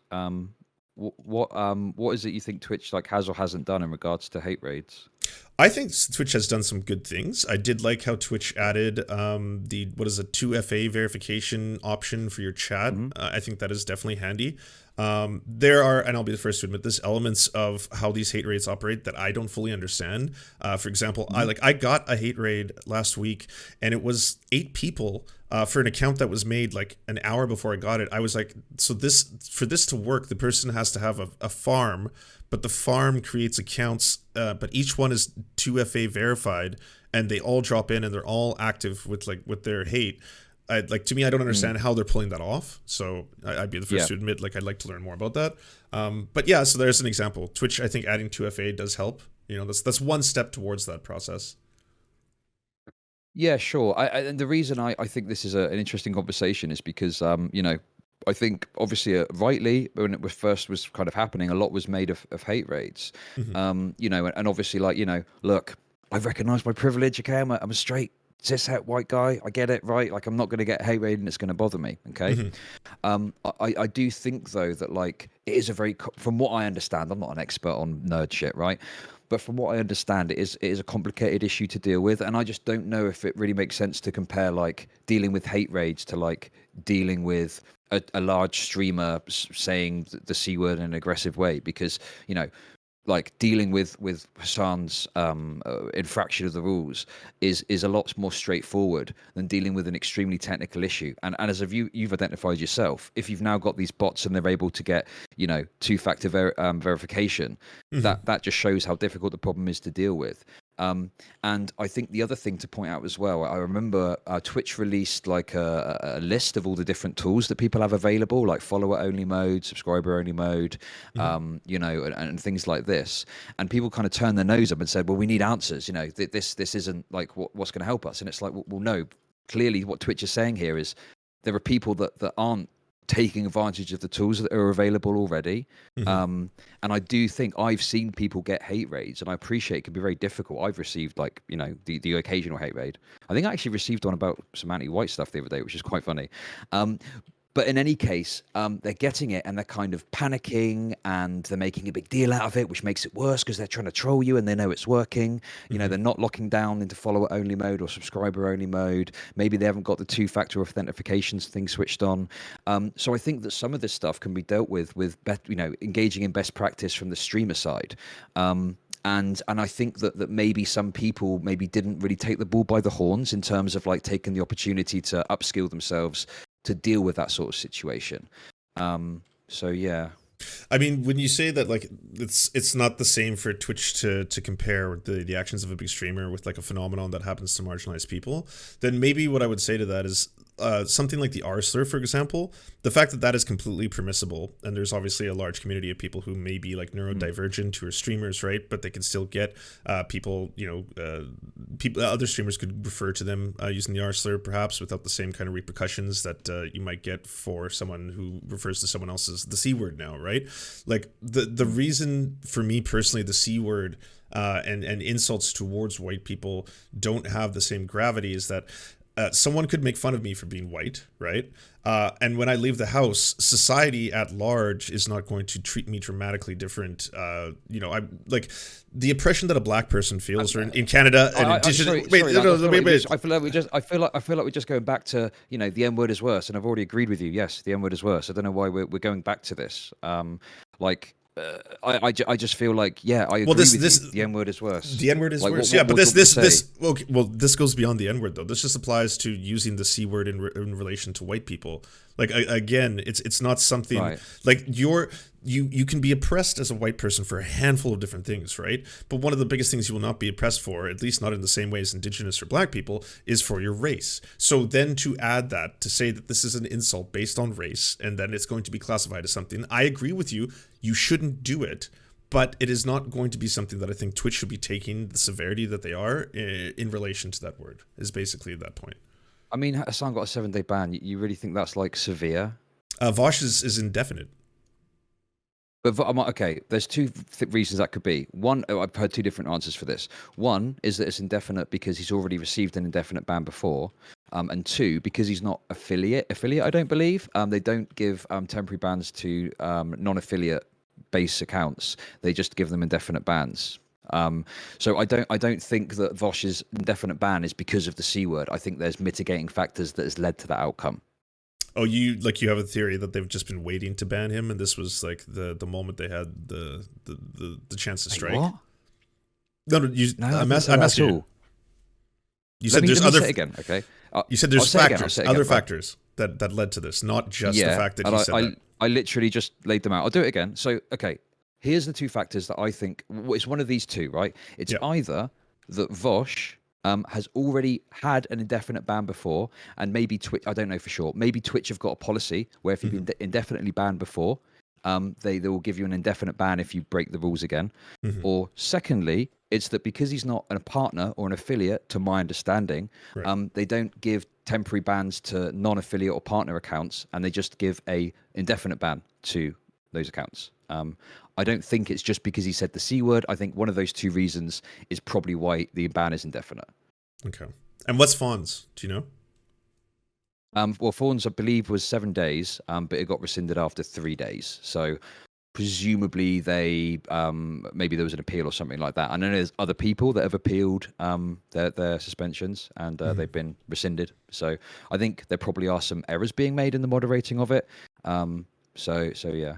What is it you think Twitch like has or hasn't done in regards to hate raids? I think Twitch has done some good things. I did like how Twitch added the 2FA verification option for your chat. I think that is definitely handy. There are, and I'll be the first to admit this, elements of how these hate raids operate that I don't fully understand. For example, I got a hate raid last week, and it was 8 people for an account that was made like an hour before I got it. I was like, so for this to work, the person has to have a farm, but the farm creates accounts, but each one is 2FA verified, and they all drop in and they're all active with their hate. To me, I don't understand how they're pulling that off. So I'd be the first to admit, like, I'd like to learn more about that. But yeah, so there's an example. Twitch, I think adding 2FA does help. You know, that's one step towards that process. Yeah, sure. And the reason I think this is an interesting conversation is because, you know, I think obviously rightly when it first was kind of happening, a lot was made of hate raids. You know, and obviously, like, you know, look, I've recognized my privilege. Okay, I'm a straight cishet white guy. I get it, right? Like, I'm not going to get hate raid and it's going to bother me. Okay. I do think though that, like, it is a very, from what I understand, I'm not an expert on nerd shit, right? But from what I understand, it is a complicated issue to deal with, and I just don't know if it really makes sense to compare like dealing with hate raids to like dealing with a large streamer saying the C word in an aggressive way, because, you know, like dealing with Hassan's infraction of the rules is a lot more straightforward than dealing with an extremely technical issue. And as you've identified yourself, if you've now got these bots and they're able to get, you know, two-factor verification, that just shows how difficult the problem is to deal with. And I think the other thing to point out as well, I remember Twitch released like a list of all the different tools that people have available, like follower only mode, subscriber only mode, you know, and things like this. And people kind of turned their nose up and said, well, we need answers. You know, this isn't like what's going to help us. And it's like, well, no, clearly what Twitch is saying here is there are people that aren't taking advantage of the tools that are available already. And I do think I've seen people get hate raids, and I appreciate it can be very difficult. I've received, like, you know, the occasional hate raid. I think I actually received one about some anti-white stuff the other day, which is quite funny. But in any case, they're getting it and they're kind of panicking and they're making a big deal out of it, which makes it worse because they're trying to troll you and they know it's working. You know, they're not locking down into follower only mode or subscriber only mode. Maybe they haven't got the two-factor authentication thing switched on. So I think that some of this stuff can be dealt with you know, engaging in best practice from the streamer side. And I think that maybe some people maybe didn't really take the bull by the horns in terms of like taking the opportunity to upskill themselves to deal with that sort of situation. So yeah. I mean, when you say that, like, it's not the same for Twitch to compare the actions of a big streamer with like a phenomenon that happens to marginalized people, then maybe what I would say to that is something like the r-slur, for example, the fact that is completely permissible, and there's obviously a large community of people who may be like neurodivergent who are streamers, right? But they can still get people, you know, other streamers could refer to them using the r-slur perhaps without the same kind of repercussions that you might get for someone who refers to someone else as the C word now, right? Like the reason for me personally, the C word and insults towards white people don't have the same gravity is that someone could make fun of me for being white, right? And when I leave the house, society at large is not going to treat me dramatically different. You know, I'm like the oppression that a black person feels, or in Canada, and indigenous. I feel like we're just going back to, you know, the N word is worse, and I've already agreed with you. Yes, the N word is worse. I don't know why we're going back to this. I just feel like, yeah, I agree with you. The N word is worse. The N word is worse. Yeah, but okay, well, this goes beyond the N word though. This just applies to using the C word in relation to white people. Like again, it's not something like you can be oppressed as a white person for a handful of different things, right? But one of the biggest things you will not be oppressed for, at least not in the same way as indigenous or black people, is for your race. So then to add that, to say that this is an insult based on race and then it's going to be classified as something, I agree with you, you shouldn't do it. But it is not going to be something that I think Twitch should be taking the severity that they are in relation to that word, is basically that point. I mean, Hassan got a 7-day ban. You really think that's like severe? Vaush is indefinite. But okay, there's two reasons that could be. One, I've heard two different answers for this. One is that it's indefinite because he's already received an indefinite ban before. And two, because he's not affiliate, I don't believe. They don't give temporary bans to non-affiliate base accounts. They just give them indefinite bans. So I don't think that Vaush's indefinite ban is because of the C word. I think there's mitigating factors that has led to that outcome. Oh, you have a theory that they've just been waiting to ban him, and this was like the moment they had the chance to Wait, strike. what? No, No, I I'm didn't say that asking at you. all. You Let said me there's say other. it again, okay? You said I'll there's say it again, factors, I'll say it other again, right? factors that led to this, not just the Yeah, fact that and he said that. I literally just laid them out. I'll do it again. So, okay, here's the two factors that I think it's one of these two, right? It's Yeah. either that Vaush has already had an indefinite ban before, and maybe Twitch, I don't know for sure, maybe Twitch have got a policy where if you've been indefinitely banned before, they will give you an indefinite ban if you break the rules again. Or secondly, it's that because he's not a partner or an affiliate, to my understanding, Right. they don't give temporary bans to non-affiliate or partner accounts, and they just give a indefinite ban to those accounts. I don't think it's just because he said the C word. I think one of those two reasons is probably why the ban is indefinite. Okay. And what's Fawn's? Do you know? Well, Fawn's, I believe, was 7 days, but it got rescinded after 3 days. So presumably they maybe there was an appeal or something like that. I know there's other people that have appealed their suspensions, and they've been rescinded. So I think there probably are some errors being made in the moderating of it. So yeah.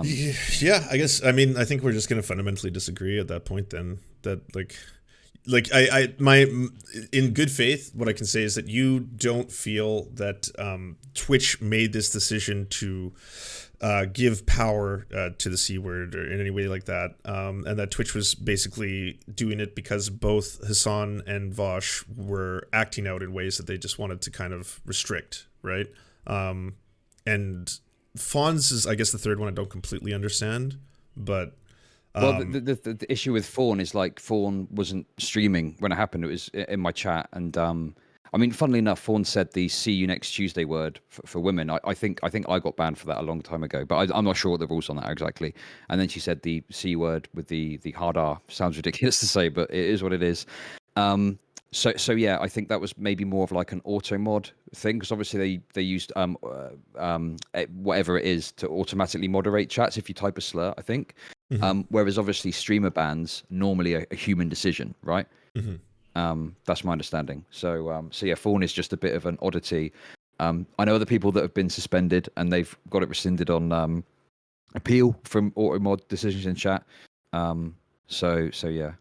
Yeah, I guess. I mean, I think we're just going to fundamentally disagree at that point. Then that my in good faith, what I can say is that you don't feel that Twitch made this decision to give power to the C word or in any way like that, and that Twitch was basically doing it because both Hassan and Vaush were acting out in ways that they just wanted to kind of restrict, right? And Fawns is, I guess, the third one I don't completely understand, but Well, the issue with Fawn is like Fawn wasn't streaming when it happened. It was in my chat, and I mean, funnily enough, Fawn said the "see you next Tuesday" word for women. I think I got banned for that a long time ago, but I'm not sure what the rules on that are exactly. And then she said the C word with the hard R. Sounds ridiculous to say, but it is what it is. So yeah, I think that was maybe more of like an auto mod thing, because obviously they used whatever it is to automatically moderate chats if you type a slur, I think. Whereas obviously streamer bans normally a human decision, right? That's my understanding. So yeah, Fawn is just a bit of an oddity. I know other people that have been suspended and they've got it rescinded on appeal from auto mod decisions in chat. So yeah,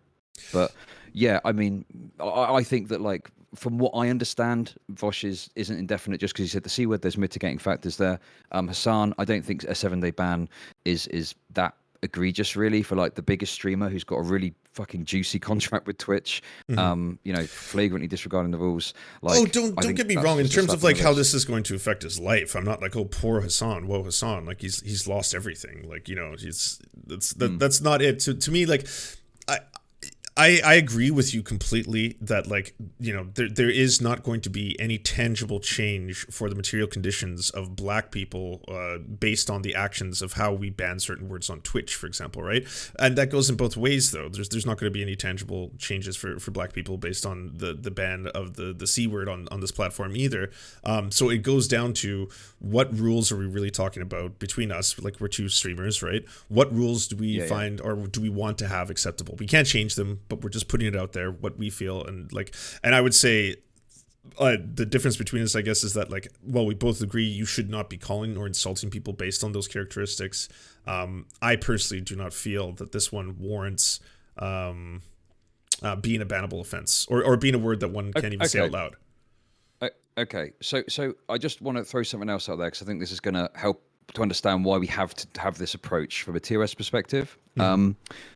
but yeah, I mean, I think that, like, from what I understand, Vaush isn't indefinite just because he said the C word. There's mitigating factors there. Hassan, I don't think a 7-day ban is that egregious, really, for like the biggest streamer who's got a really fucking juicy contract with Twitch. Flagrantly disregarding the rules. Like, oh, don't get me wrong. In terms of like how this is going to affect his life, I'm not like, oh, poor Hassan, whoa, Hassan, like he's lost everything. Like, you know, that's not it. To me, like, I agree with you completely that, like, you know, there is not going to be any tangible change for the material conditions of black people based on the actions of how we ban certain words on Twitch, for example, right? And that goes in both ways, though. There's not going to be any tangible changes for black people based on the ban of the C word on this platform either. So it goes down to what rules are we really talking about between us? Like, we're two streamers, right? What rules do we find or do we want to have acceptable? We can't change them, but we're just putting it out there, what we feel. And I would say the difference between us, I guess, is that, like, well, we both agree you should not be calling or insulting people based on those characteristics. I personally do not feel that this one warrants being a bannable offense or being a word that one can't even say out loud. Okay, so I just want to throw something else out there, because I think this is going to help to understand why we have to have this approach from a TOS perspective.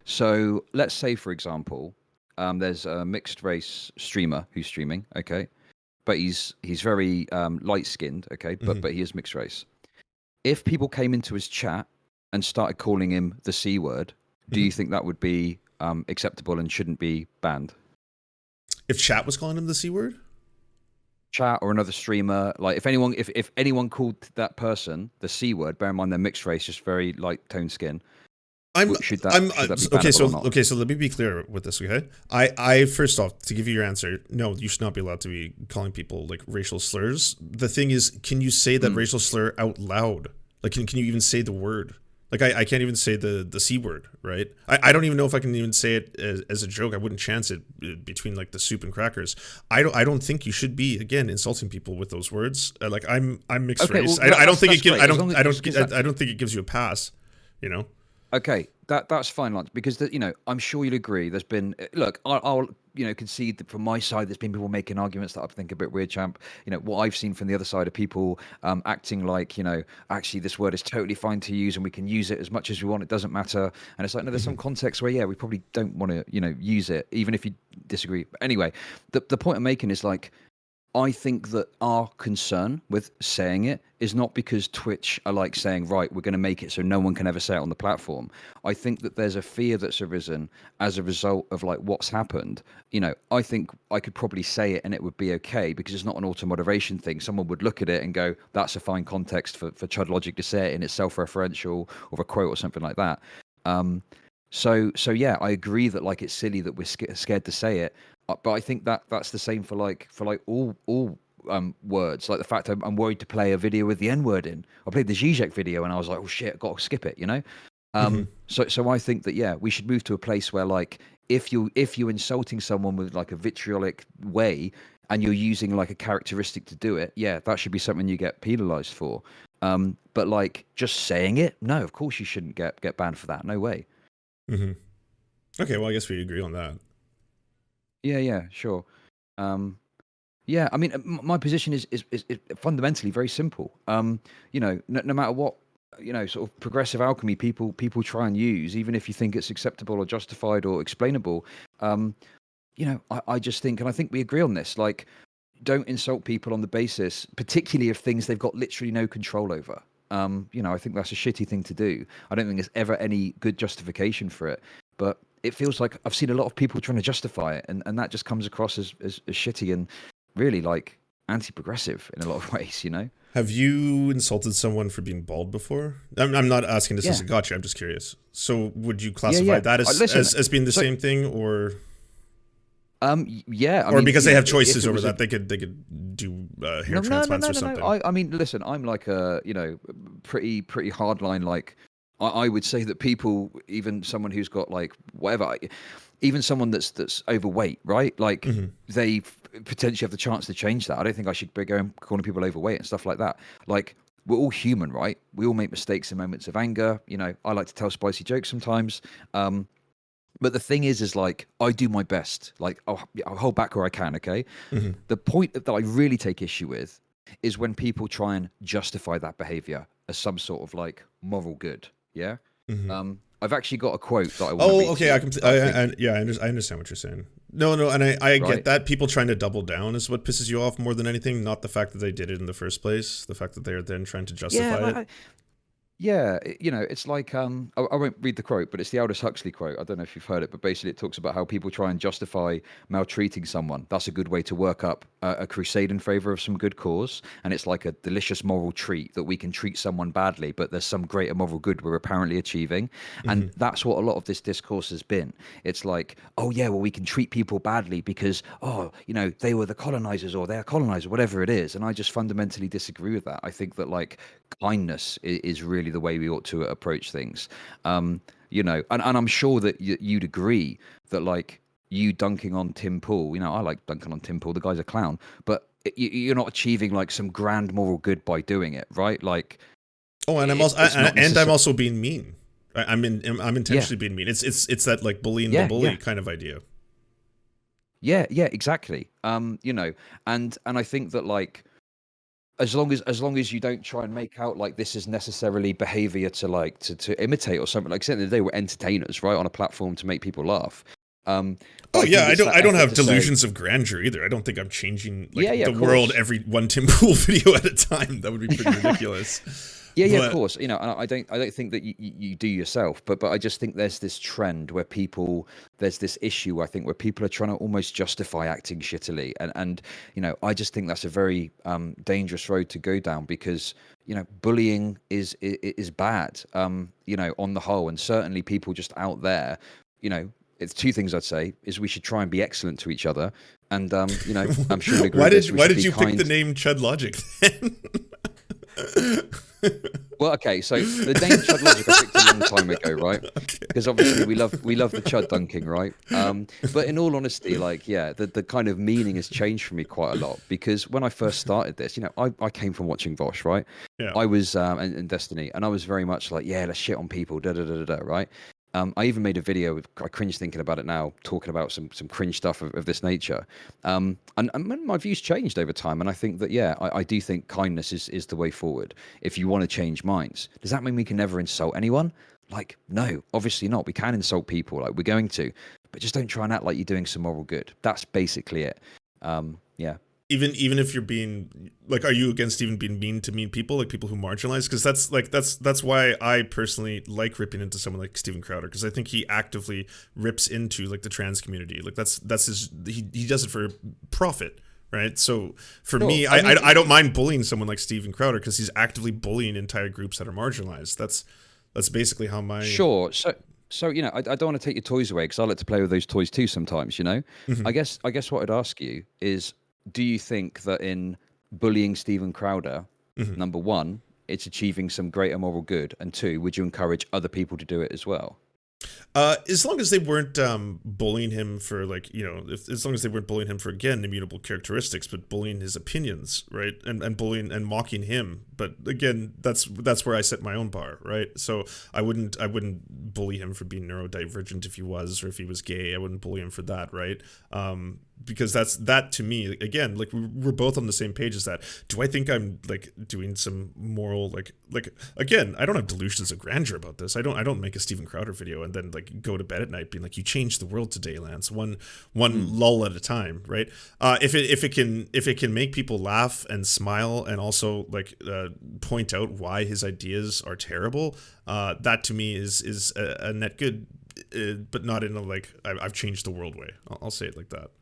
So let's say, for example, there's a mixed race streamer who's streaming, okay, but he's very light skinned, okay, but he is mixed race. If people came into his chat and started calling him the C word, do you think that would be acceptable and shouldn't be banned? If chat was calling him the C word? Chat or another streamer, like if anyone called that person the C word, bear in mind they're mixed race, just very light toned skin. Should that be okay, so let me be clear with this, okay? I first off, to give you your answer, no, you should not be allowed to be calling people like racial slurs. The thing is, can you say that racial slur out loud? Like, can you even say the word? Like I can't even say the C word, right? I don't even know if I can even say it as a joke. I wouldn't chance it between like the soup and crackers. I don't think you should be, again, insulting people with those words. Like I'm mixed Okay, race. well, I don't think it gives great. I don't think it gives you a pass, you know. Okay, that's fine, Lance, because I'm sure you'll agree. There's been look, I'll concede that from my side, there's been people making arguments that I think are a bit weird, champ. What I've seen from the other side of people acting like actually this word is totally fine to use and we can use it as much as we want. It doesn't matter. And it's like no, there's some context where we probably don't want to use it, even if you disagree. But anyway, the point I'm making is like, I think that our concern with saying it is not because Twitch are like saying, right, we're going to make it so no one can ever say it on the platform. I think that there's a fear that's arisen as a result of like what's happened. I think I could probably say it and it would be okay because it's not an auto moderation thing. Someone would look at it and go, that's a fine context for Chud Logic to say it, and it's self-referential or a quote or something like that. So yeah, I agree that like it's silly that we're scared to say it, but I think that that's the same for like all words. Like the fact I'm worried to play a video with the N word in. I played the Zizek video and I was like, oh shit, got to skip it. So I think that we should move to a place where like if you're insulting someone with like a vitriolic way and you're using like a characteristic to do it, that should be something you get penalized for. But like just saying it, no, of course you shouldn't get banned for that. No way. Mm-hmm. Okay, well, I guess we agree on that. Yeah, sure. Yeah, I mean, my position is fundamentally very simple. No matter what, sort of progressive alchemy people try and use, even if you think it's acceptable or justified or explainable, I just think, and I think we agree on this, like, don't insult people on the basis, particularly of things they've got literally no control over. I think that's a shitty thing to do. I don't think there's ever any good justification for it. But it feels like I've seen a lot of people trying to justify it, and that just comes across as shitty and really like anti-progressive in a lot of ways. Have you insulted someone for being bald before? I'm not asking this as a gotcha. I'm just curious. So would you classify that as being the same thing, or? Yeah. Or because they have choices over that, they could do hair transplants or something. I mean, listen, I'm like a pretty hardline. Like I would say that people, even someone who's got like whatever, even someone that's overweight, right? Like they potentially have the chance to change that. I don't think I should be going calling people overweight and stuff like that. Like we're all human, right? We all make mistakes in moments of anger. I like to tell spicy jokes sometimes. But the thing is like, I do my best. Like, I'll hold back where I can, okay? The point that I really take issue with is when people try and justify that behavior as some sort of like moral good, yeah? I've actually got a quote that I want to read. Okay, I understand what you're saying. No, and I get that. People trying to double down is what pisses you off more than anything, not the fact that they did it in the first place, the fact that they're then trying to justify it. Yeah, it's like I won't read the quote, but it's the Aldous Huxley quote. I don't know if you've heard it, but basically it talks about how people try and justify maltreating someone. That's a good way to work up a crusade in favor of some good cause, and it's like a delicious moral treat that we can treat someone badly, but there's some greater moral good we're apparently achieving, and that's what a lot of this discourse has been. It's like, oh yeah, well we can treat people badly because they were the colonizers or they're colonizers, whatever it is, and I just fundamentally disagree with that. I think that like kindness is really the way we ought to approach things. And I'm sure that you'd agree that like you dunking on Tim Pool, I like dunking on Tim Pool, the guy's a clown, but you're not achieving like some grand moral good by doing it, right? Like, and I'm also being mean. I'm intentionally being mean. It's that like bullying the bully kind of idea. Yeah, exactly. And I think that like, as long as you don't try and make out like this is necessarily behavior to like to imitate or something, like at the end of the day we're entertainers, right, on a platform to make people laugh. I don't have delusions of grandeur either. I don't think I'm changing the world every one Tim Pool video at a time. That would be pretty ridiculous. Of course. And I don't think that you do yourself, but I just think there's this trend where there's this issue, I think, where people are trying to almost justify acting shittily. And I just think that's a very dangerous road to go down because, bullying is bad, on the whole. And certainly people just out there, it's two things I'd say is we should try and be excellent to each other. And, I'm sure we agree. Why did you pick the name Chud Logic then? Well, okay, so the name Chud Logic I picked a long time ago, right? Okay. Because obviously we love the Chud dunking, right? But in all honesty, like, yeah, the kind of meaning has changed for me quite a lot, because when I first started this, you know, I came from watching Vaush, right? Yeah. I was in Destiny, and I was very much like, yeah, let's shit on people, da da da da da, right? I even made a video. I cringe thinking about it now, talking about some cringe stuff of this nature. And my views changed over time, and I think that, yeah, I do think kindness is the way forward if you want to change minds. Does that mean we can never insult anyone? Like, no, obviously not. We can insult people, like we're going to, but just don't try and act like you're doing some moral good. That's basically it. Yeah. Even if you're being like, are you against even being mean to mean people, like people who marginalize? Because that's why I personally like ripping into someone like Steven Crowder, because I think he actively rips into like the trans community. Like that's his, he does it for profit, right? So for me, I don't mind bullying someone like Steven Crowder, because he's actively bullying entire groups that are marginalized. That's basically how my Sure. So you know, I don't want to take your toys away, because I like to play with those toys too sometimes. You know, Mhm. I guess what I'd ask you is, do you think that in bullying Steven Crowder, Mhm. number one, it's achieving some greater moral good, and two, would you encourage other people to do it as well? As long as they weren't bullying him for, like, you know, as long as they weren't bullying him for, again, immutable characteristics, but bullying his opinions, right, and bullying and mocking him. But again, that's where I set my own bar, right? So I wouldn't bully him for being neurodivergent if he was, or if he was gay. I wouldn't bully him for that, right? Because that to me, again, like we're both on the same page as that. Do I think I'm like doing some moral, like again, I don't have delusions of grandeur about this. I don't make a Steven Crowder video and then like go to bed at night being like, you changed the world today, Lance, one lull at a time, right? If it can make people laugh and smile, and also like point out why his ideas are terrible, that to me is a net good, but not in a like I've changed the world way. I'll say it like that.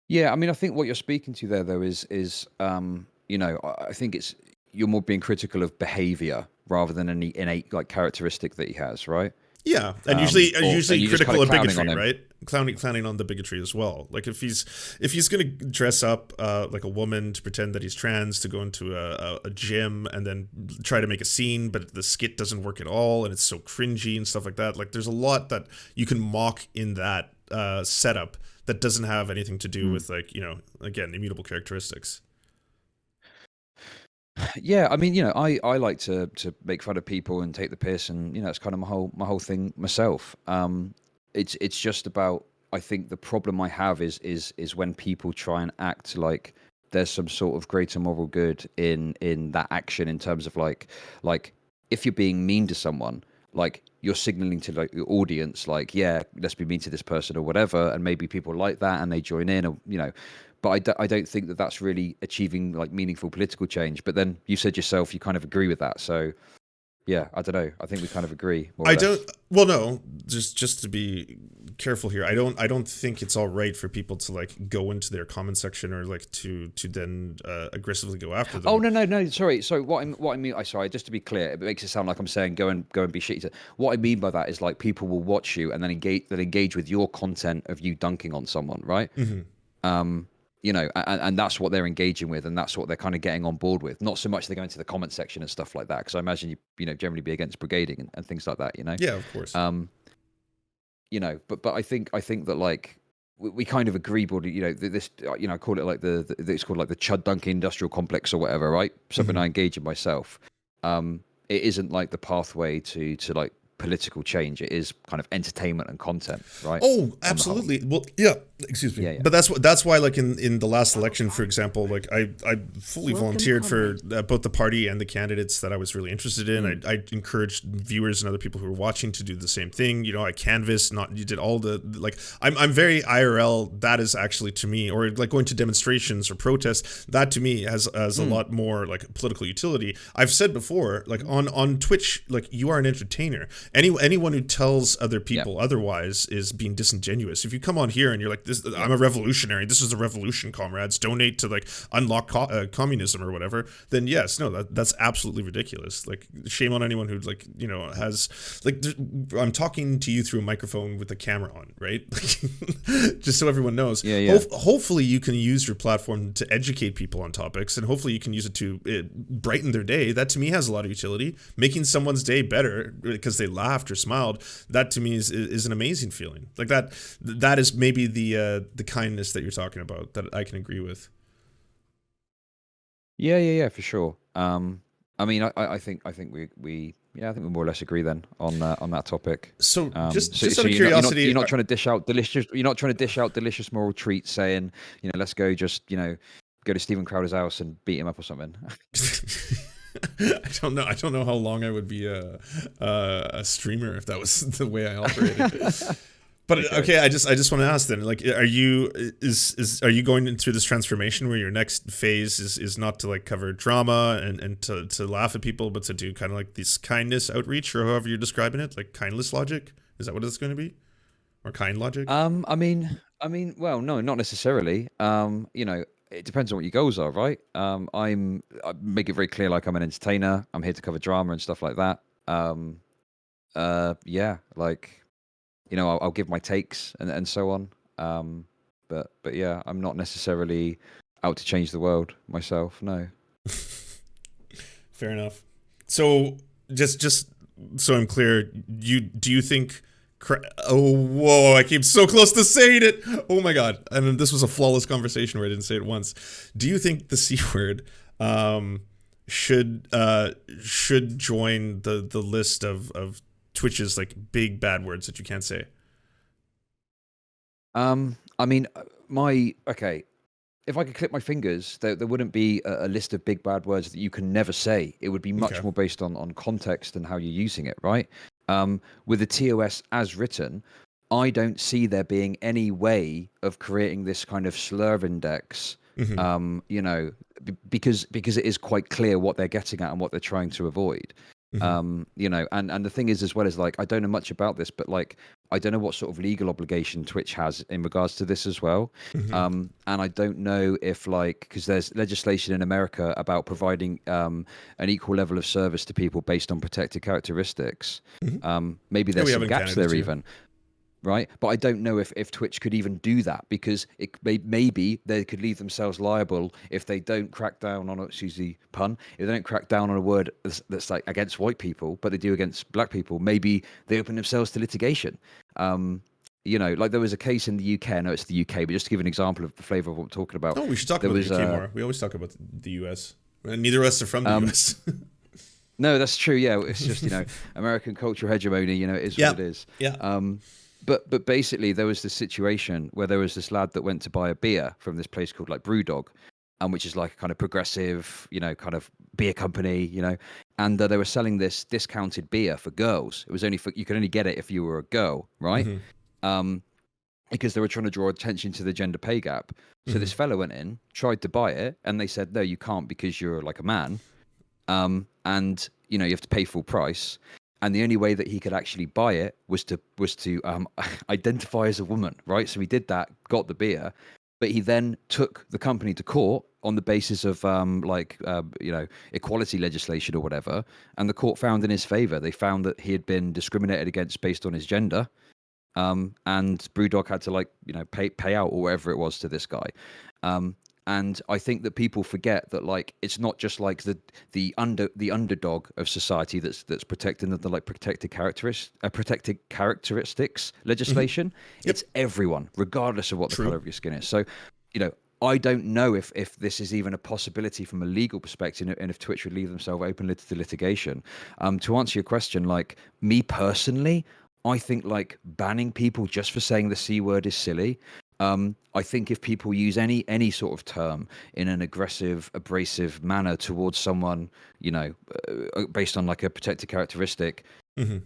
Yeah, I mean, I think what you're speaking to there, though, is you know, I think it's, you're more being critical of behavior rather than any innate like characteristic that he has, right? Yeah, and usually And you're just critical kind of of clowning bigotry, on him. right? Clowning on the bigotry as well. Like if he's gonna dress up like a woman to pretend that he's trans, to go into a gym and then try to make a scene, but the skit doesn't work at all, and it's so cringy and stuff like that. Like there's a lot that you can mock in that setup that doesn't have anything to do with, like, you know, again, immutable characteristics. Yeah, I mean, you know, I like to make fun of people and take the piss, and you know, it's kind of my whole thing myself. It's just about, I think the problem I have is when people try and act like there's some sort of greater moral good in that action, in terms of like if you're being mean to someone, like you're signaling to like your audience, like, yeah, let's be mean to this person or whatever, and maybe people like that and they join in, or you know. But I don't think that that's really achieving like meaningful political change. But then you said yourself you kind of agree with that, so yeah, I don't know. I think we kind of agree, more or I less. don't. Well, no. Just to be careful here, I don't think it's all right for people to like go into their comment section, or like to then aggressively go after them. Oh no. Sorry. So what I mean, I sorry. Just to be clear, it makes it sound like I'm saying go and be shitty. What I mean by that is like people will watch you and then engage with your content of you dunking on someone, right? You know, and that's what they're engaging with, and that's what they're kind of getting on board with. Not so much they go into the comment section and stuff like that, because I imagine you know, generally be against brigading and things like that. You know. Yeah, of course. You know, but I think that like we kind of agree, but you know, this, you know, I call it like it's called like the Chud dunking industrial complex or whatever, right? Something I engage in myself. It isn't like the pathway to like political change. It is kind of entertainment and content, right? Oh, absolutely. Well, yeah. Excuse me. Yeah. But that's why, like in the last election, for example, like I fully volunteered for both the party and the candidates that I was really interested in. I encouraged viewers and other people who were watching to do the same thing. You know, I canvassed. You did all the like. I'm very IRL. That is actually to me, or like going to demonstrations or protests. That to me has a lot more like political utility. I've said before, like on Twitch, like you are an entertainer. Anyone who tells other Yeah. people otherwise is being disingenuous. If you come on here and you're like, "This, I'm a revolutionary. This is a revolution, comrades. Donate to like unlock communism or whatever," then yes, no, that's absolutely ridiculous. Like, shame on anyone who like has like. I'm talking to you through a microphone with the camera on, right? Just so everyone knows. Yeah. Hopefully, you can use your platform to educate people on topics, and hopefully, you can use it to brighten their day. That to me has a lot of utility. Making someone's day better because they laughed or smiled, that to me is an amazing feeling. Like that is maybe the kindness that you're talking about that I can agree with. Yeah, for sure. I mean, I think we I think we more or less agree then on that topic. So just So out of you're not, curiosity, you're not trying to dish out delicious moral treats, saying, let's go just go to Stephen Crowder's house and beat him up or something. I don't know how long I would be a streamer if that was the way I operated. But okay, I just want to ask then, like, are you going through this transformation where your next phase is not to like cover drama and to laugh at people, but to do kind of like this kindness outreach, or however you're describing it, like kindness logic? Is that what it's going to be, or kind logic? Well, no, not necessarily. It depends on what your goals are, right? I make it very clear, like I'm an entertainer. I'm here to cover drama and stuff like that. Yeah, like. I'll give my takes and so on. But yeah, I'm not necessarily out to change the world myself. No. Fair enough. So just so I'm clear, do you think? Oh, whoa! I came so close to saying it. Oh my god! And this was a flawless conversation where I didn't say it once. Do you think the C word should join the list of Twitch's like big bad words that you can't say? I mean, okay. If I could clip my fingers, there wouldn't be a list of big bad words that you can never say. It would be much more based on context and how you're using it, right? With the TOS as written, I don't see there being any way of creating this kind of slur index. Because it is quite clear what they're getting at and what they're trying to avoid. And the thing is, as well, as like, I don't know much about this, but like, I don't know what sort of legal obligation Twitch has in regards to this as well. And I don't know if because there's legislation in America about providing an equal level of service to people based on protected characteristics. Maybe there's some gaps there even. Right, but I don't know if Twitch could even do that, because maybe they could leave themselves liable if they don't crack down on, excuse the pun, if they don't crack down on a word that's like against white people, but they do against black people. Maybe they open themselves to litigation. Like there was a case in the UK. I know it's the UK, but just to give an example of the flavour of what we're talking about. Oh, we should talk about the UK more. We always talk about the US. Neither of us are from the US. No, that's true. Yeah, it's just American cultural hegemony. It is what it is. Yeah. But basically, there was this situation where there was this lad that went to buy a beer from this place called like Brewdog, which is like a kind of progressive, kind of beer company, and they were selling this discounted beer for girls. It was you could only get it if you were a girl, right? Because they were trying to draw attention to the gender pay gap. So this fella went in, tried to buy it, and they said, no, you can't because you're like a man, and you have to pay full price. And the only way that he could actually buy it was to identify as a woman, right? So he did that, got the beer, but he then took the company to court on the basis of equality legislation or whatever, and the court found in his favor. They found that he had been discriminated against based on his gender, and Brewdog had to pay out or whatever it was to this guy. And I think that people forget that it's not just like the underdog of society that's protecting the protected characteristics legislation. It's everyone, regardless of what the color of your skin is. So, I don't know if this is even a possibility from a legal perspective, and if Twitch would leave themselves open to litigation. To answer your question, me personally, I think banning people just for saying the C word is silly. I think if people use any sort of term in an aggressive, abrasive manner towards someone, based on a protected characteristic,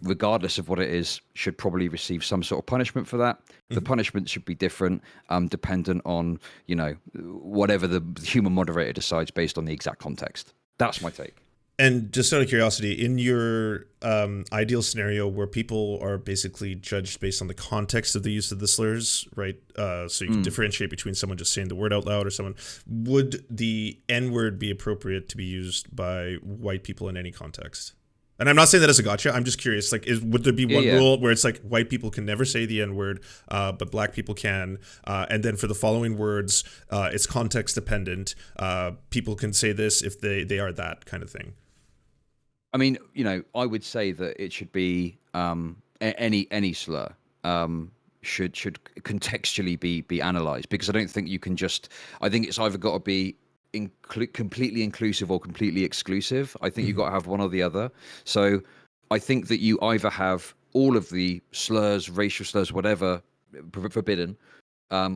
regardless of what it is, should probably receive some sort of punishment for that. The punishment should be different, dependent on, whatever the human moderator decides based on the exact context. That's my take. And just out of curiosity, in your ideal scenario where people are basically judged based on the context of the use of the slurs, right? So you can differentiate between someone just saying the word out loud or someone, would the N word be appropriate to be used by white people in any context? And I'm not saying that as a gotcha. I'm just curious. Like, would there be one rule where it's like white people can never say the N word, but black people can? And then for the following words, it's context dependent. People can say this if they are that kind of thing. I mean, I would say that it should be any slur should contextually be analysed, because I don't think you can just. I think it's either got to be completely inclusive or completely exclusive. I think you've got to have one or the other. So I think that you either have all of the slurs, racial slurs, whatever, forbidden,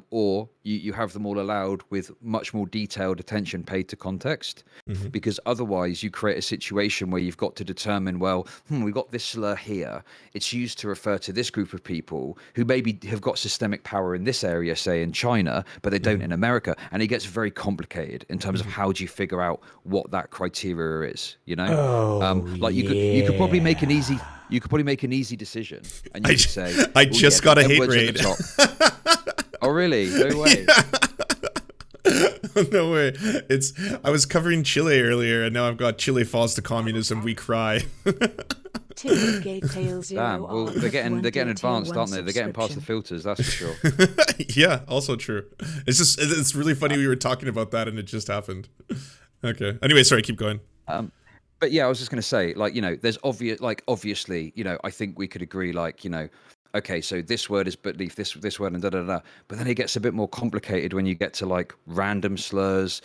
or you have them all allowed with much more detailed attention paid to context, because otherwise you create a situation where you've got to determine, well, we've got this slur here. It's used to refer to this group of people who maybe have got systemic power in this area, say in China, but they don't in America. And it gets very complicated in terms of how do you figure out what that criteria is, Oh, like you could probably make an easy decision, and you could say, I just got a hate rate. Oh really? No way. No way. I was covering Chile earlier, and now I've got Chile falls to communism, we cry. Damn. Well, they're getting advanced, aren't they? They're getting past the filters, that's for sure. Yeah, also true. It's really funny we were talking about that and it just happened. Okay. Anyway, sorry, keep going. But yeah, I was just going to say, like, there's obviously, I think we could agree, like, okay, so this word is beneath this word and da da da. But then it gets a bit more complicated when you get to like random slurs,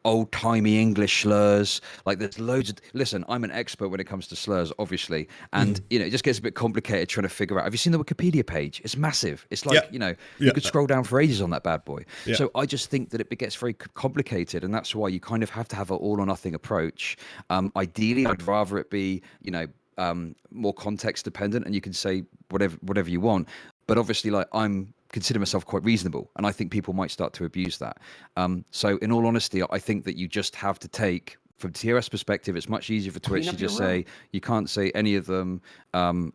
old timey English slurs. Like there's loads of. Listen, I'm an expert when it comes to slurs, obviously, and it just gets a bit complicated trying to figure out. Have you seen the Wikipedia page? It's massive. It's like you could scroll down for ages on that bad boy. Yeah. So I just think that it gets very complicated, and that's why you kind of have to have an all or nothing approach. Ideally, I'd rather it be more context dependent, and you can say whatever you want, but obviously, like, I'm consider myself quite reasonable, and I think people might start to abuse that. So in all honesty, I think that you just have to take, from TRS perspective, it's much easier for Twitch to just say you can't say any of them, and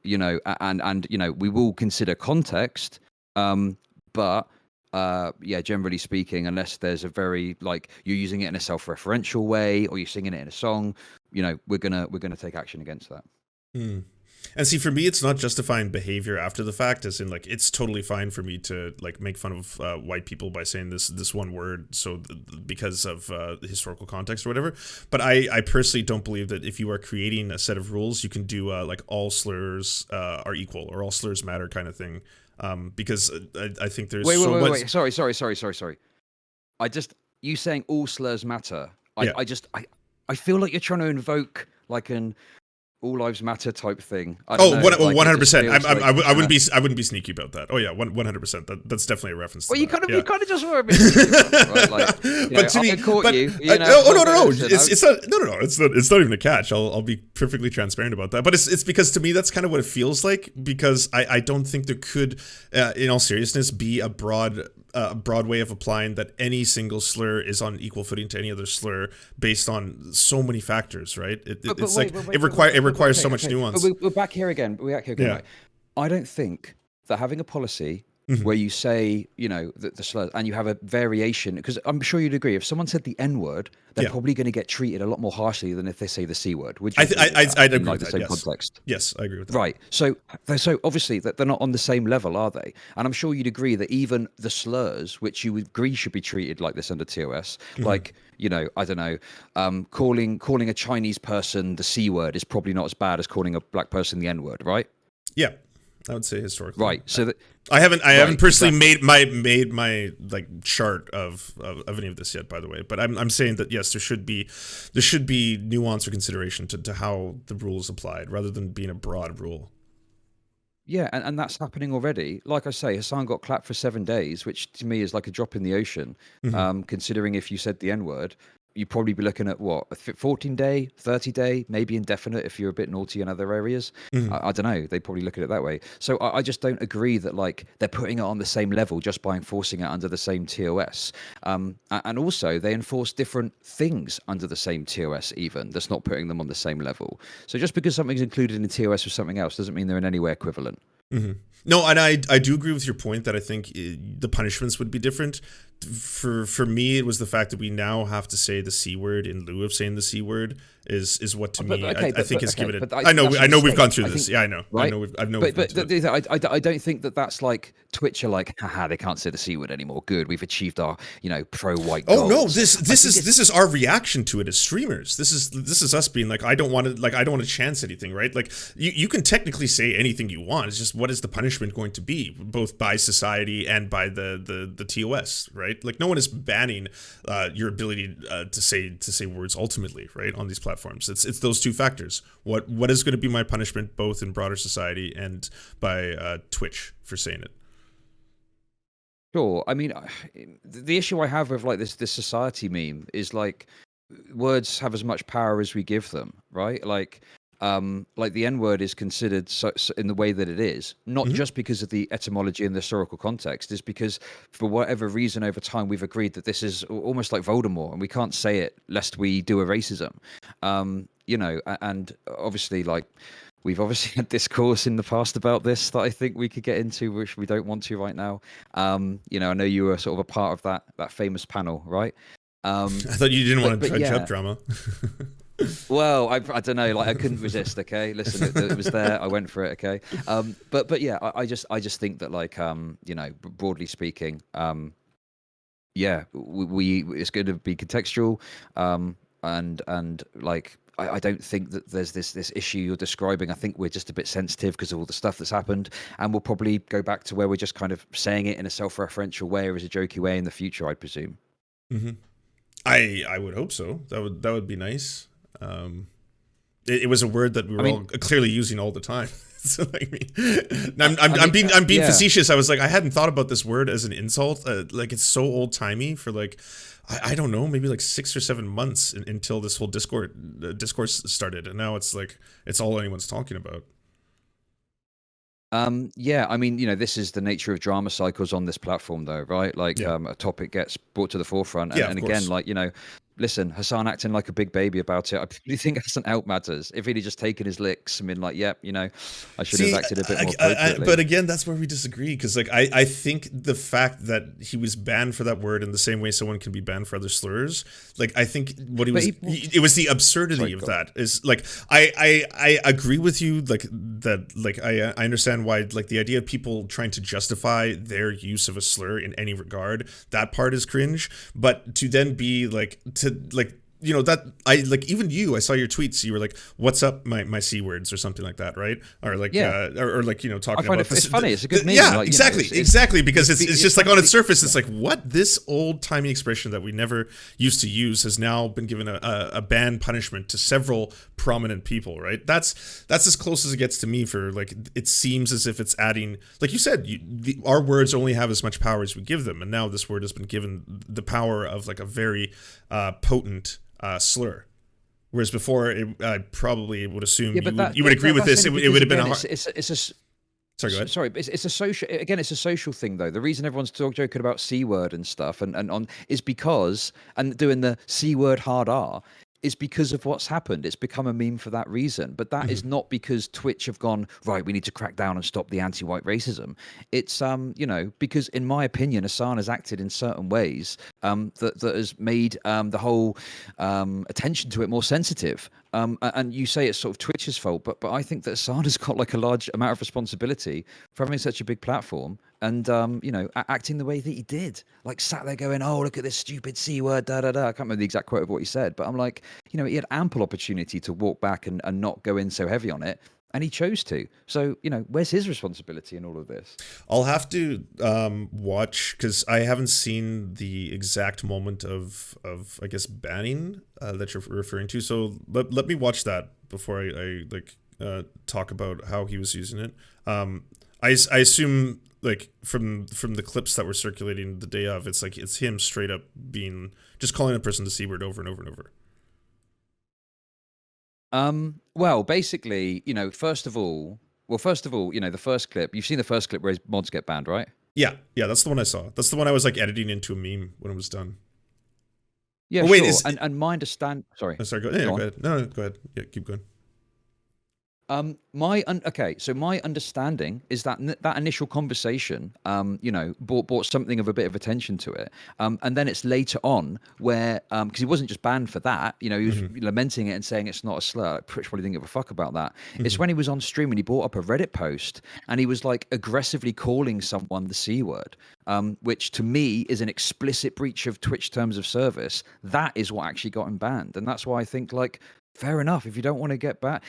we will consider context, but yeah, generally speaking, unless there's a very, like, you're using it in a self-referential way or you're singing it in a song, we're gonna take action against that. And see, for me, it's not justifying behavior after the fact, as in, like, it's totally fine for me to, like, make fun of white people by saying this one word, so because of historical context or whatever. But I personally don't believe that if you are creating a set of rules, you can do like all slurs are equal or all slurs matter kind of thing. Because I think there's wait. Sorry. You saying all slurs matter. I feel like you're trying to invoke like an all lives matter type thing. 100%. I wouldn't be sneaky about that. Oh yeah, 100%. That's definitely a reference to you that. You kind of just were a bit right? Like, but to me, no. It's not even a catch. I'll be perfectly transparent about that. But it's because to me that's kind of what it feels like, because I don't think there could, in all seriousness, be a broad way of applying that any single slur is on equal footing to any other slur based on so many factors, right? It requires so much nuance. But we're back here again. Right? I don't think that having a policy where you say, the slurs, and you have a variation, because I'm sure you'd agree, if someone said the N word, they're probably going to get treated a lot more harshly than if they say the C word. Would you I'd agree with the that, same yes. context? Yes, I agree with that. Right. So obviously that they're not on the same level, are they? And I'm sure you'd agree that even the slurs, which you would agree should be treated like this under TOS, like, I don't know, calling a Chinese person the C word is probably not as bad as calling a black person the N word, right? Yeah. I would say historically, right? So that I haven't personally made my like chart of any of this yet, by the way. But I'm saying that yes, there should be nuance or consideration to how the rule is applied, rather than being a broad rule. Yeah, and that's happening already. Like I say, Hassan got clapped for 7 days, which to me is like a drop in the ocean, considering if you said the N word. you'd probably be looking at what, a 14-day, 30-day, maybe indefinite if you're a bit naughty in other areas. I don't know. They probably look at it that way. So I just don't agree that like they're putting it on the same level just by enforcing it under the same TOS. And also they enforce different things under the same TOS even. That's not putting them on the same level. So just because something's included in the TOS with something else doesn't mean they're in any way equivalent. No, and I do agree with your point that I think the punishments would be different. For me, it was the fact that we now have to say the C word in lieu of saying the C word is what to me I think is given it. I know we've gone through this. Yeah, I know. Right? I know we've gone through it. I don't think that that's like Twitch are like, haha, they can't say the C word anymore. Good, we've achieved our pro-white goals. Oh no, this is our reaction to it as streamers. This is us being like, I don't want to chance anything, right? Like you can technically say anything you want. It's just what is the punishment going to be, both by society and by the TOS, right? Like no one is banning your ability to say words ultimately, right, on these platforms. It's those two factors. What is going to be my punishment both in broader society and by Twitch for saying it? Sure. I mean, the issue I have with like this society meme is like words have as much power as we give them, right? Like the N word is considered so in the way that it is, not just because of the etymology and the historical context, is because for whatever reason over time we've agreed that this is almost like Voldemort and we can't say it lest we do a racism. And obviously like we've obviously had discourse in the past about this that I think we could get into, which we don't want to right now. I know you were sort of a part of that famous panel, right? I thought you didn't want to dredge up drama. Well, I don't know. Like I couldn't resist. Okay, listen, it was there. I went for it. Okay, but yeah, I just think that like broadly speaking, we it's going to be contextual, and like I don't think that there's this issue you're describing. I think we're just a bit sensitive because of all the stuff that's happened, and we'll probably go back to where we're just kind of saying it in a self-referential way or as a jokey way in the future, I'd presume. I would hope so. That would be nice. It was a word that we were all clearly using all the time. So like I'm being facetious. I was like, I hadn't thought about this word as an insult. Like it's so old timey for like, I don't know, maybe like 6 or 7 months until this whole discourse started, and now it's like it's all anyone's talking about. I mean, this is the nature of drama cycles on this platform, though, right? Like, a topic gets brought to the forefront, and again, like, listen, Hassan acting like a big baby about it. I really think Hassan out matters. If he'd just taken his licks and been like, yep, I should have acted a bit more appropriately. But again, that's where we disagree, because like I think the fact that he was banned for that word in the same way someone can be banned for other slurs, like I think what it was the absurdity of that is like I agree with you, like that, like I understand why, like the idea of people trying to justify their use of a slur in any regard, that part is cringe. But to then be like that I like, even you, I saw your tweets, you were like, what's up my C words or something like that, right? Or like or like talking about it's funny, it's a good meme. Yeah, like, exactly, because it's just like on its surface it's like, what, this old timey expression that we never used to use has now been given a ban punishment to several prominent people, right? That's as close as it gets to me for like, it seems as if it's adding, like you said, our words only have as much power as we give them, and now this word has been given the power of like a very potent slur, whereas before I probably would assume you would agree with this. It would have been Sorry, go ahead. Sorry, but it's a social. Again, it's a social thing, though. The reason everyone's joking about C word and stuff, and on is because, and doing the C word hard R, is because of what's happened. It's become a meme for that reason. But that is not because Twitch have gone, right, we need to crack down and stop the anti-white racism. It's because in my opinion, Hassan has acted in certain ways that has made the whole attention to it more sensitive. And you say it's sort of Twitch's fault, but I think that Hassan has got like a large amount of responsibility for having such a big platform and acting the way that he did, like sat there going, oh, look at this stupid C word, da da da. I can't remember the exact quote of what he said, but I'm like, he had ample opportunity to walk back and not go in so heavy on it, and he chose to. So where's his responsibility in all of this? I'll have to watch, because I haven't seen the exact moment of I guess banning that you're referring to, so let me watch that before I talk about how he was using it. I assume like from the clips that were circulating the day of, it's like it's him straight up being just calling a person the C word over and over and over. Well, basically, first of all, the first clip, you've seen the first clip where his mods get banned, right? Yeah, that's the one I saw. That's the one I was like editing into a meme when it was done. Yeah, Oh, wait, sure. And my understand. Sorry. Oh, sorry. Go ahead. No, go ahead. Yeah, keep going. So my understanding is that that initial conversation, brought something of a bit of attention to it, and then it's later on where, because he wasn't just banned for that, he was lamenting it and saying it's not a slur. Like, Pritch probably didn't give a fuck about that. It's when he was on stream and he brought up a Reddit post and he was like aggressively calling someone the C word, which to me is an explicit breach of Twitch terms of service. That is what actually got him banned, and that's why I think like. Fair enough. If you don't want to get banned,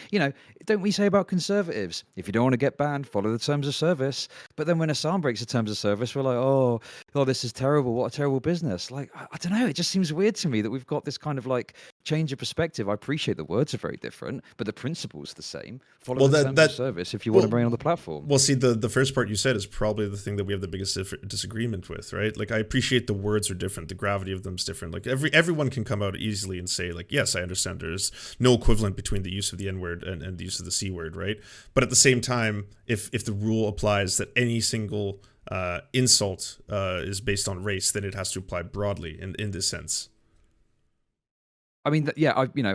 don't we say about conservatives? If you don't want to get banned, follow the terms of service. But then when Hassan breaks the terms of service, we're like, oh, this is terrible. What a terrible business. Like, I don't know. It just seems weird to me that we've got this kind of like change of perspective. I appreciate the words are very different, but the principle's the same. Follow the terms of service if you want to remain on the platform. Well, see, the first part you said is probably the thing that we have the biggest disagreement with, right? Like, I appreciate the words are different. The gravity of them is different. Like, everyone can come out easily and say, like, yes, I understand there's no equivalent between the use of the N-word and the use of the C-word, right? But at the same time, if the rule applies that any single insult is based on race, then it has to apply broadly in this sense. I mean,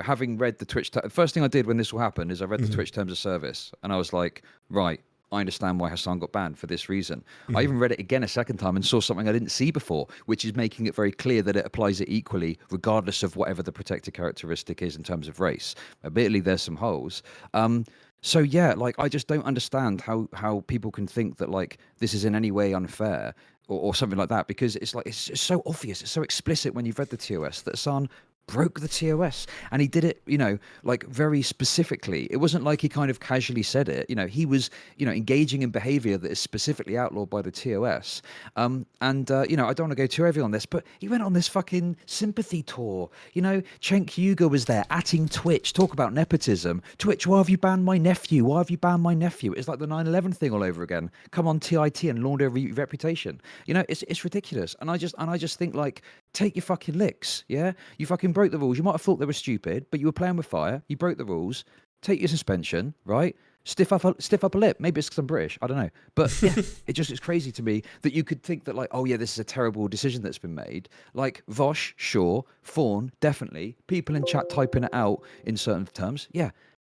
having read the Twitch, the first thing I did when this all happened is I read the Twitch terms of service, and I was like, right, I understand why Hassan got banned for this reason. I even read it again a second time and saw something I didn't see before, which is making it very clear that it applies it equally, regardless of whatever the protected characteristic is in terms of race. Admittedly, there's some holes. So yeah, like I just don't understand how people can think that like this is in any way unfair or something like that, because it's like it's so obvious, it's so explicit when you've read the TOS that Hassan broke the TOS, and he did it, like very specifically. It wasn't like he kind of casually said it. He was, engaging in behavior that is specifically outlawed by the TOS. I don't want to go too heavy on this, but he went on this fucking sympathy tour. Cenk Uygur was there, atting Twitch, talk about nepotism. Twitch, why have you banned my nephew? Why have you banned my nephew? It's like the 9/11 thing all over again. Come on, TIT and launder a reputation. It's ridiculous. And I just think like, take your fucking licks, yeah? You fucking broke the rules. You might have thought they were stupid, but you were playing with fire. You broke the rules. Take your suspension, right? Stiff up a lip. Maybe it's because I'm British. I don't know. But yeah, it's crazy to me that you could think that like, oh yeah, this is a terrible decision that's been made. Like Vaush, sure. Fawn, definitely. People in chat typing it out in certain terms, yeah.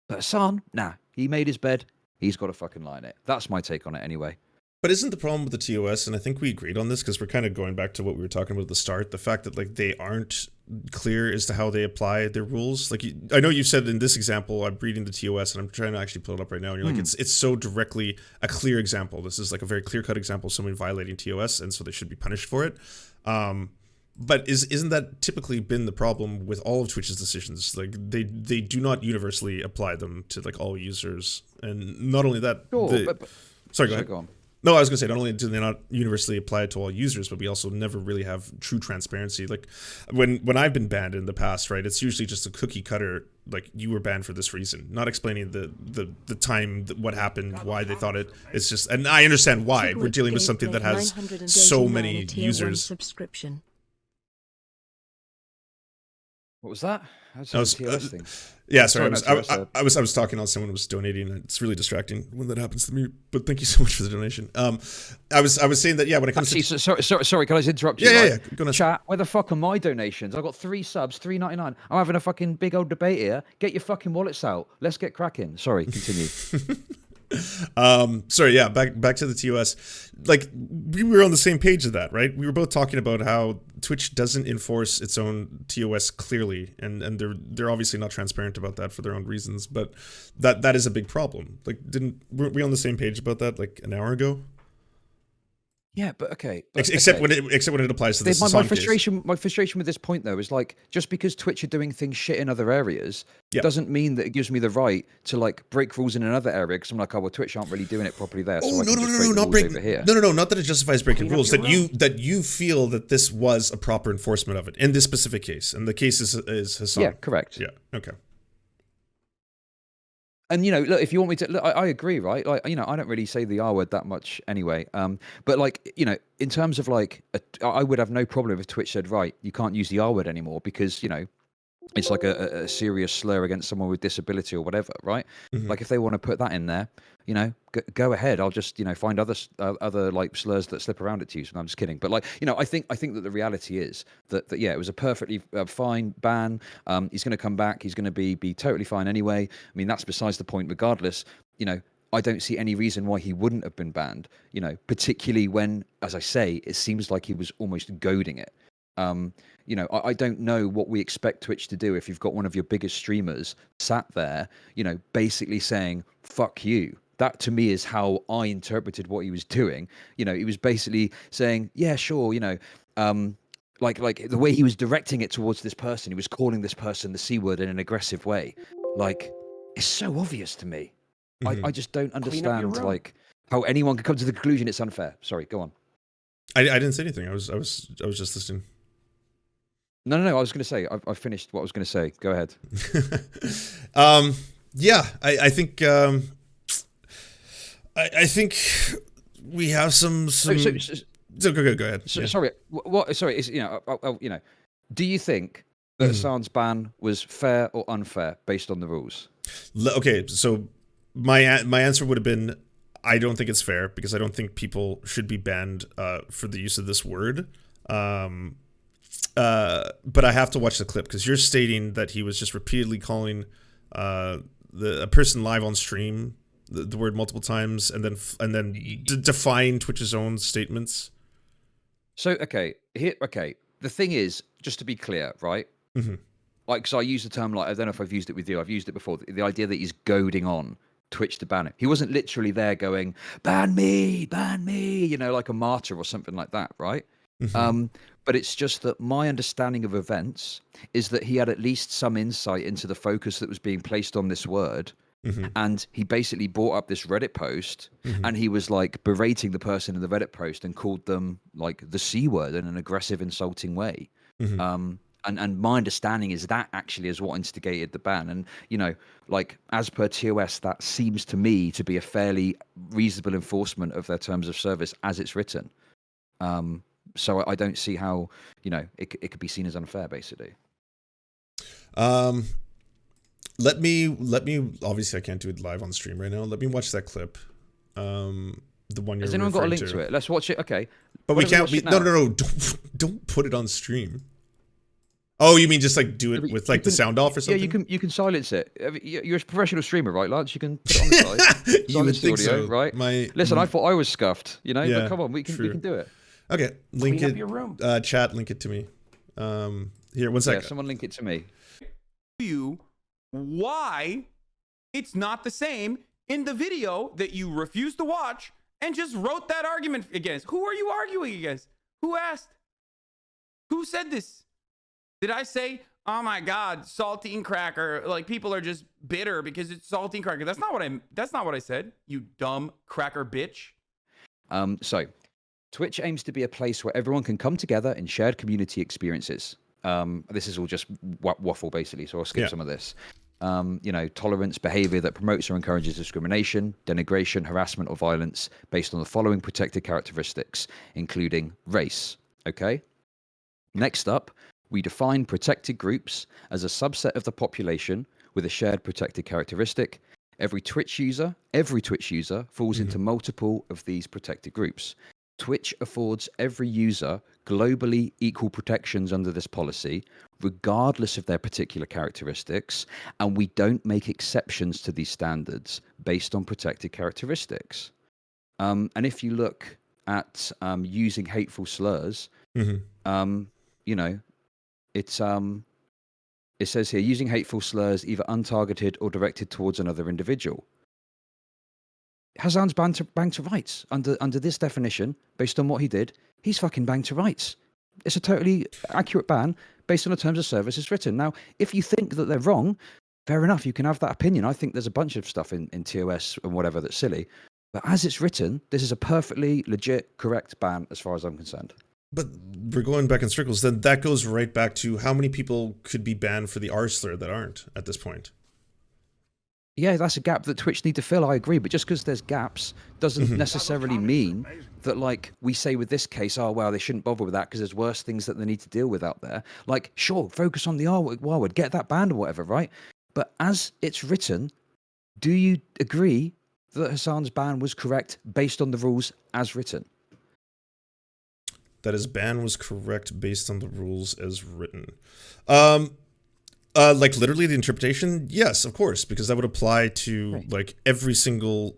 But Hassan, nah. He made his bed. He's got to fucking lie in it. That's my take on it anyway. But isn't the problem with the TOS, and I think we agreed on this because we're kind of going back to what we were talking about at the start, the fact that like they aren't clear as to how they apply their rules. Like I know you said in this example, I'm reading the TOS and I'm trying to actually pull it up right now, and you're like, it's so directly a clear example. This is like a very clear-cut example of someone violating TOS, and so they should be punished for it. But isn't that typically been the problem with all of Twitch's decisions? Like they do not universally apply them to like all users, and not only that. Sure, sorry, go ahead. Go on. No, I was going to say, not only do they not universally apply it to all users, but we also never really have true transparency. Like, when I've been banned in the past, right, it's usually just a cookie cutter, like, you were banned for this reason. Not explaining the time, what happened, why they thought it. It's just, and I understand why. We're dealing with something that has so many users. Subscription. What was that? Thing. Yeah, sorry. I was talking on someone who was donating. And it's really distracting when that happens to me. But thank you so much for the donation. I was saying that when it comes to sorry, can I just interrupt you? Yeah. Go on. Chat. Where the fuck are my donations? I got 3 subs, $3.99. I'm having a fucking big old debate here. Get your fucking wallets out. Let's get cracking. Sorry, continue. Sorry, yeah, back to the TOS. Like, we were on the same page of that, right? We were both talking about how Twitch doesn't enforce its own TOS clearly, and they're obviously not transparent about that for their own reasons, but that is a big problem. Like, weren't we on the same page about that like an hour ago? Yeah, but okay. Except when it applies to this. My frustration with this point though is like, just because Twitch are doing things shit in other areas doesn't mean that it gives me the right to like break rules in another area, because I'm like, oh well, Twitch aren't really doing it properly there. Oh, no, not breaking. No, not that it justifies breaking rules. That you feel that this was a proper enforcement of it in this specific case, and the case is Hassan. Yeah, correct. Yeah, okay. And look, if you want me to, look, I agree, right? Like, I don't really say the R word that much anyway. But like, in terms of like, I would have no problem if Twitch said, right, you can't use the R word anymore because it's like a serious slur against someone with disability or whatever, right? Hmm. Like if they want to put that in there, go ahead. I'll just find other like slurs that slip around it to you. So I'm just kidding, but like I think that the reality is that yeah, it was a perfectly fine ban. He's going to come back. He's going to be totally fine anyway. I mean, that's besides the point. Regardless, I don't see any reason why he wouldn't have been banned. Particularly when, as I say, it seems like he was almost goading it. I don't know what we expect Twitch to do if you've got one of your biggest streamers sat there, basically saying, fuck you. That to me is how I interpreted what he was doing. He was basically saying, yeah, sure, like the way he was directing it towards this person, he was calling this person the C word in an aggressive way. Like, it's so obvious to me. Hmm. I just don't Clean up your understand room. like how anyone could come to the conclusion it's unfair. Sorry, go on. I didn't say anything. I was just listening. No. I was going to say I finished what I was going to say. Go ahead. Yeah, I think I think we have some. So go ahead. So, Yeah. sorry, what? Sorry, is do you think that Mhm. Hassan's ban was fair or unfair based on the rules? Okay, so my answer would have been I don't think it's fair because I don't think people should be banned for the use of this word. But I have to watch the clip because you're stating that he was just repeatedly calling a person live on stream the word multiple times and then defying Twitch's own statements. So okay, the thing is, just to be clear, right? Mm-hmm. Like, so I use the term, like, I don't know if I've used it with you. I've used it before. The idea that he's goading on Twitch to ban it. He wasn't literally there going, ban me, like a martyr or something like that, right? Mm-hmm. But it's just that my understanding of events is that he had at least some insight into the focus that was being placed on this word. Mm-hmm. And he basically brought up this Reddit post Mm-hmm. and he was like berating the person in the Reddit post and called them like the C word in an aggressive, insulting way. Mm-hmm. And my understanding is that actually is what instigated the ban. And, like as per TOS, that seems to me to be a fairly reasonable enforcement of their terms of service as it's written. So I don't see how, it could be seen as unfair, basically. Let me obviously I can't do it live on stream right now. Let me watch that clip. The one you're Has anyone got a referring link to it? Let's watch it. Okay. But we can't. No. Don't put it on stream. Oh, you mean just like do it with like the sound off or something? Yeah, you can silence it. You're a professional streamer, right, Lance? You can put it on the side. You would Silence the think audio, so. right? Listen, I thought I was scuffed, Yeah, but come on, we can do it. Okay, link Clean it. up your room. Chat, link it to me. Here, one second. Yeah, someone link it to me. You why it's not the same in the video that you refused to watch and just wrote that argument against. Who are you arguing against? Who asked? Who said this? Did I say, oh my God, saltine cracker? Like people are just bitter because it's saltine cracker. That's not what I said. You dumb cracker bitch. So Twitch aims to be a place where everyone can come together in shared community experiences. This is all just waffle basically, so I'll skip some of this. Tolerance behavior that promotes or encourages discrimination, denigration, harassment, or violence based on the following protected characteristics, including race. Okay? Next up, we define protected groups as a subset of the population with a shared protected characteristic. Every Twitch user falls into multiple of these protected groups. Twitch affords every user globally equal protections under this policy, regardless of their particular characteristics, and we don't make exceptions to these standards based on protected characteristics. And if you look at using hateful slurs, it says here, using hateful slurs either untargeted or directed towards another individual. Hassan's banged to rights under this definition, based on what he did. He's fucking banged to rights. It's a totally accurate ban based on the terms of service it's written. Now, if you think that they're wrong, fair enough, you can have that opinion. I think there's a bunch of stuff in TOS and whatever that's silly. But as it's written, this is a perfectly legit, correct ban as far as I'm concerned. But we're going back in circles. Then that goes right back to how many people could be banned for the R slur that aren't at this point. Yeah, that's a gap that Twitch need to fill. I agree, but just because there's gaps doesn't necessarily mean that, like we say with this case, oh well, they shouldn't bother with that because there's worse things that they need to deal with out there. Like, sure, focus on the R word, get that banned or whatever, right? But as it's written, do you agree that Hassan's ban was correct based on the rules as written? That his ban was correct based on the rules as written. Like literally the interpretation, yes, of course, because that would apply to like every single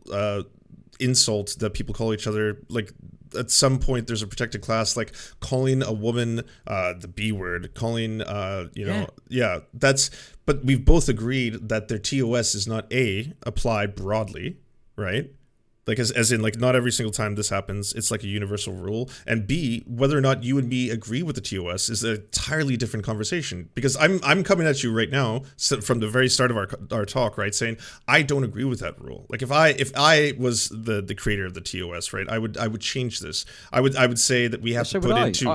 insult that people call each other. Like at some point, there's a protected class, like calling a woman the B word, calling that's. But we've both agreed that their TOS is not applied broadly, right? Like as in like not every single time this happens, it's like a universal rule. And B, whether or not you and me agree with the TOS is an entirely different conversation. Because I'm coming at you right now from the very start of our talk, right, saying I don't agree with that rule. Like if I was the creator of the TOS, right, I would change this. I would say that we have to put into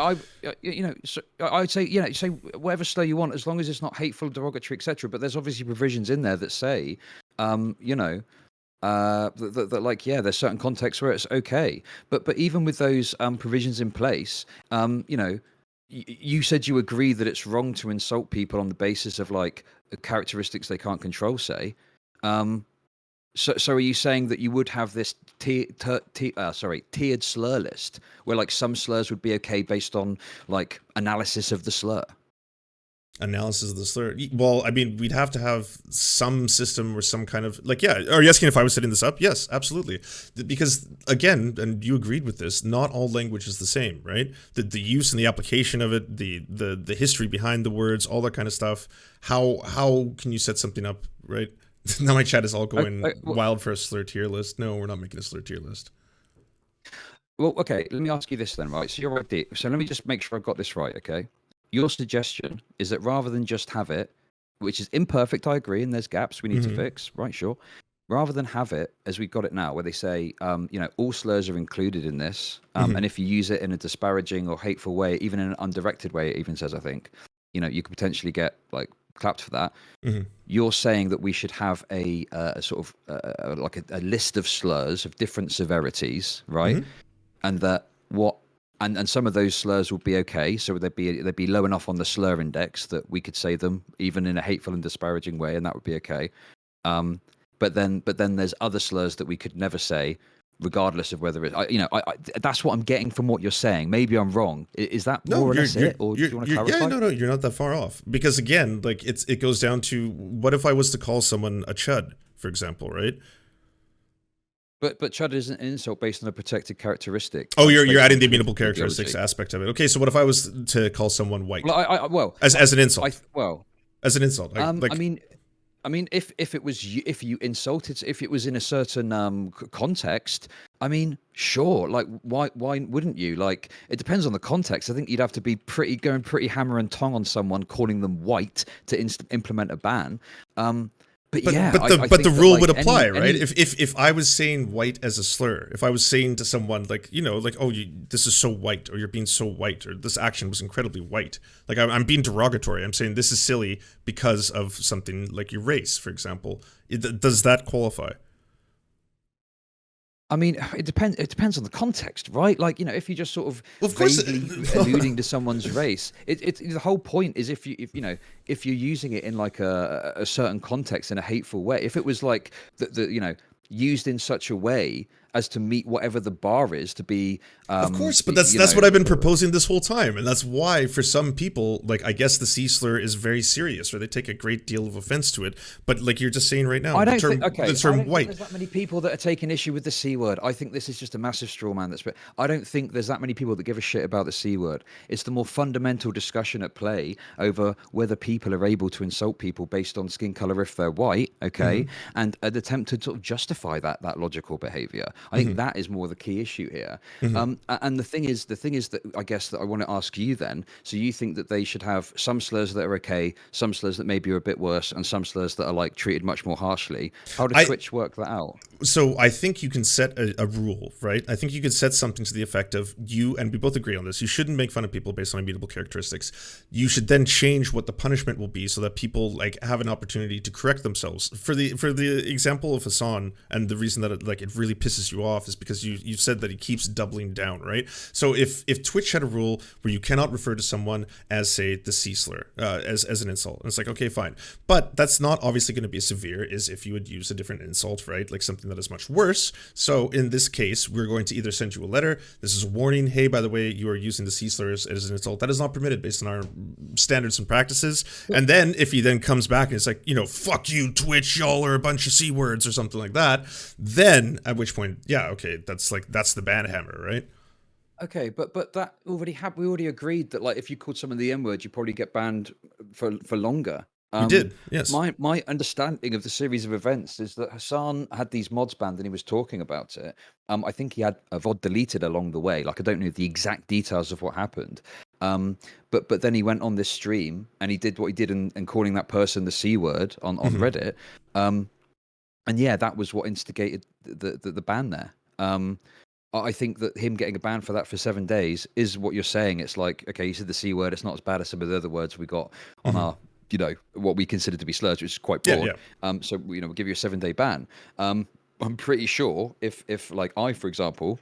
I'd say say whatever slur you want as long as it's not hateful, derogatory, etc. But there's obviously provisions in there that say, that like there's certain contexts where it's okay, but even with those provisions in place, you said you agree that it's wrong to insult people on the basis of like characteristics they can't control, say. So are you saying that you would have this tiered slur list where like some slurs would be okay based on like analysis of the slur? Analysis of the slur. Well, I mean, we'd have to have some system or some kind of like, are you asking if I was setting this up? Yes, absolutely. Because again, and you agreed with this, not all language is the same, right? The use and the application of it, the history behind the words, all that kind of stuff. How can you set something up, right? Now my chat is all going wild for a slur tier list. No, we're not making a slur tier list. Well, okay, let me ask you this then, right? So you're right. So let me just make sure I've got this right, okay? Your suggestion is that rather than just have it, which is imperfect, I agree, and there's gaps we need to fix, right? Sure. Rather than have it as we've got it now, where they say, all slurs are included in this, and if you use it in a disparaging or hateful way, even in an undirected way, it even says, I think, you could potentially get like clapped for that. You're saying that we should have a sort of like a list of slurs of different severities, right? And that and some of those slurs would be okay, so they'd be low enough on the slur index that we could say them even in a hateful and disparaging way, and that would be okay. But then there's other slurs that we could never say, regardless of whether it. That's what I'm getting from what you're saying. Maybe I'm wrong. Is that more or less it, or do you want to clarify? Yeah, no, you're not that far off. Because again, like it goes down to what if I was to call someone a chud, for example, right? But chud isn't an insult based on a protected characteristic. Oh, you're adding the immutable characteristics aspect of it. Okay, so what if I was to call someone white? Well, as an insult. As an insult. I mean, if you insulted, if it was in a certain context, I mean, sure. Like, why wouldn't you? Like, it depends on the context. I think you'd have to be going pretty hammer and tongue on someone, calling them white to implement a ban. But the rule would apply, right? If I was saying white as a slur, if I was saying to someone like, oh, this is so white, or you're being so white, or this action was incredibly white, like I'm being derogatory. I'm saying this is silly because of something like your race, for example. Does that qualify? I mean, it depends. It depends on the context, right? Like, if you just sort of vaguely alluding to someone's race, the whole point is if you're using it in like a certain context in a hateful way. If it was like used in such a way as to meet whatever the bar is to be. Of course, but that's what I've been proposing this whole time, and that's why for some people, like I guess the C slur is very serious, or they take a great deal of offense to it. But like you're just saying right now, the term white. Think there's that many people that are taking issue with the C word. I think this is just a massive straw man. I don't think there's that many people that give a shit about the C word. It's the more fundamental discussion at play over whether people are able to insult people based on skin color if they're white, okay, and an attempt to sort of justify that logical behavior. I think that is more the key issue here. And the thing is that I guess that I want to ask you then. So you think that they should have some slurs that are okay, some slurs that maybe are a bit worse, and some slurs that are like treated much more harshly. How does Twitch work that out? So I think you can set a rule, right? I think you could set something to the effect of and we both agree on this, you shouldn't make fun of people based on immutable characteristics. You should then change what the punishment will be so that people like have an opportunity to correct themselves. For the example of Hasan, and the reason that it really pisses you off is because you said that he keeps doubling down, right? So if Twitch had a rule where you cannot refer to someone as, say, the C slur, as an insult, and it's like, okay, fine. But that's not obviously going to be as severe as if you would use a different insult, right? Like something that is much worse. So in this case, we're going to either send you a letter. This is a warning. Hey, by the way, you are using the C slurs as an insult. That is not permitted based on our standards and practices. And then if he then comes back and it's like, fuck you, Twitch, y'all are a bunch of C words or something like that, then at which point, yeah, okay, that's the ban hammer, right? Okay, but that already we already agreed that like if you called someone the N word, you probably get banned for longer. We did, yes. My understanding of the series of events is that Hasan had these mods banned and he was talking about it. I think he had a VOD deleted along the way. Like I don't know the exact details of what happened. But then he went on this stream and he did what he did and calling that person the C word on Reddit. And yeah, that was what instigated the ban there. I think that him getting a ban for that for 7 days is what you're saying. It's like, okay, you said the C word. It's not as bad as some of the other words we got on our, what we consider to be slurs, which is quite broad. Yeah. So, we'll give you a 7-day ban. I'm pretty sure if like I, for example,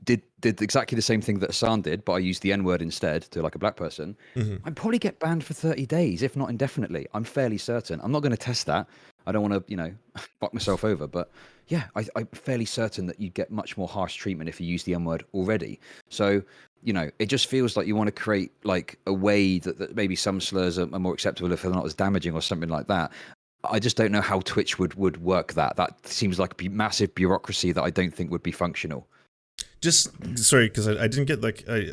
did exactly the same thing that Hasan did, but I used the N word instead to like a black person, I'd probably get banned for 30 days, if not indefinitely. I'm fairly certain. I'm not going to test that. I don't want to, fuck myself over, but yeah, I'm fairly certain that you get much more harsh treatment if you use the N word already. So, it just feels like you want to create like a way that maybe some slurs are more acceptable if they're not as damaging or something like that. I just don't know how Twitch would work that. That seems like a massive bureaucracy that I don't think would be functional. Just sorry, because I didn't get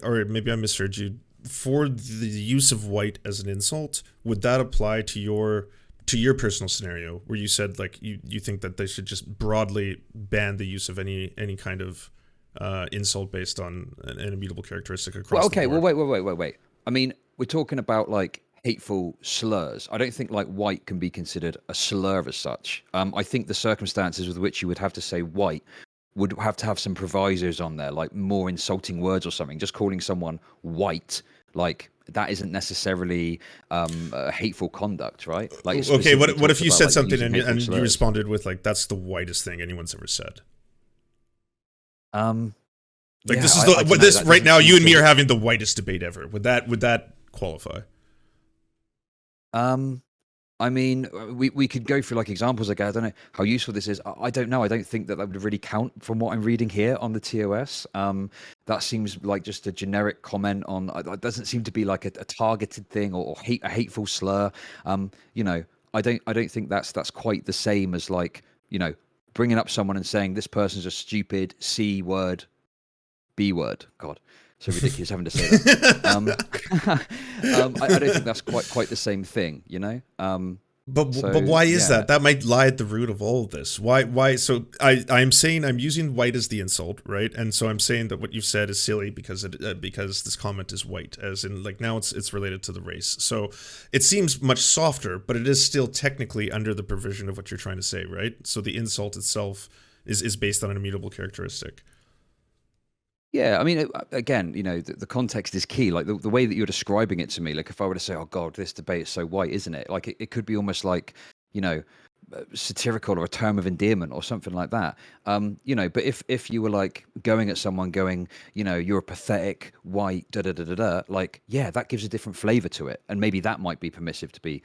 or maybe I misheard you. For the use of white as an insult, would that apply to your personal scenario where you said like you think that they should just broadly ban the use of any kind of insult based on an immutable characteristic across the board? Well, wait. I mean, we're talking about like hateful slurs. I don't think like white can be considered a slur as such. I think the circumstances with which you would have to say white would have to have some provisos on there, like more insulting words or something. Just calling someone white, like that isn't necessarily hateful conduct, right? Like, okay, what if you said something and you responded with like, "That's the whitest thing anyone's ever said." Like this is this right now. You and me are having the whitest debate ever. Would that qualify? I mean, we could go through like examples. Like I don't know how useful this is. I don't know. I don't think that would really count from what I'm reading here on the TOS. That seems like just a generic comment on. It doesn't seem to be like a targeted thing or a hateful slur. I don't think that's quite the same as like bringing up someone and saying this person's a stupid C word, B word. God. So ridiculous having to say that. I don't think that's quite the same thing, But why is that? That might lie at the root of all of this. Why? So I'm saying I'm using white as the insult, right? And so I'm saying that what you've said is silly because this comment is white, as in like now it's related to the race. So it seems much softer, but it is still technically under the provision of what you're trying to say, right? So the insult itself is based on an immutable characteristic. Yeah, I mean, again, the context is key. Like the way that you're describing it to me, like if I were to say, "Oh God, this debate is so white, isn't it?" Like it could be almost like, satirical or a term of endearment or something like that. But if you were like going at someone, going, you're a pathetic white like, yeah, that gives a different flavor to it, and maybe that might be permissive to be,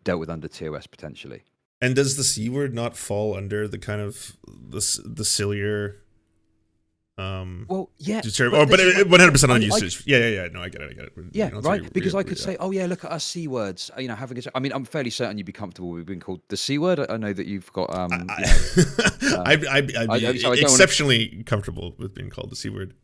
dealt with under TOS potentially. And does the C word not fall under the kind of the sillier? Well, yeah, but 100% on usage. Yeah. No, I get it. Yeah, right. Because I could say, oh yeah, look at us C words. Having I mean, I'm fairly certain you'd be comfortable with being called the C word. I know that you've got. I'd be exceptionally comfortable with being called the C word.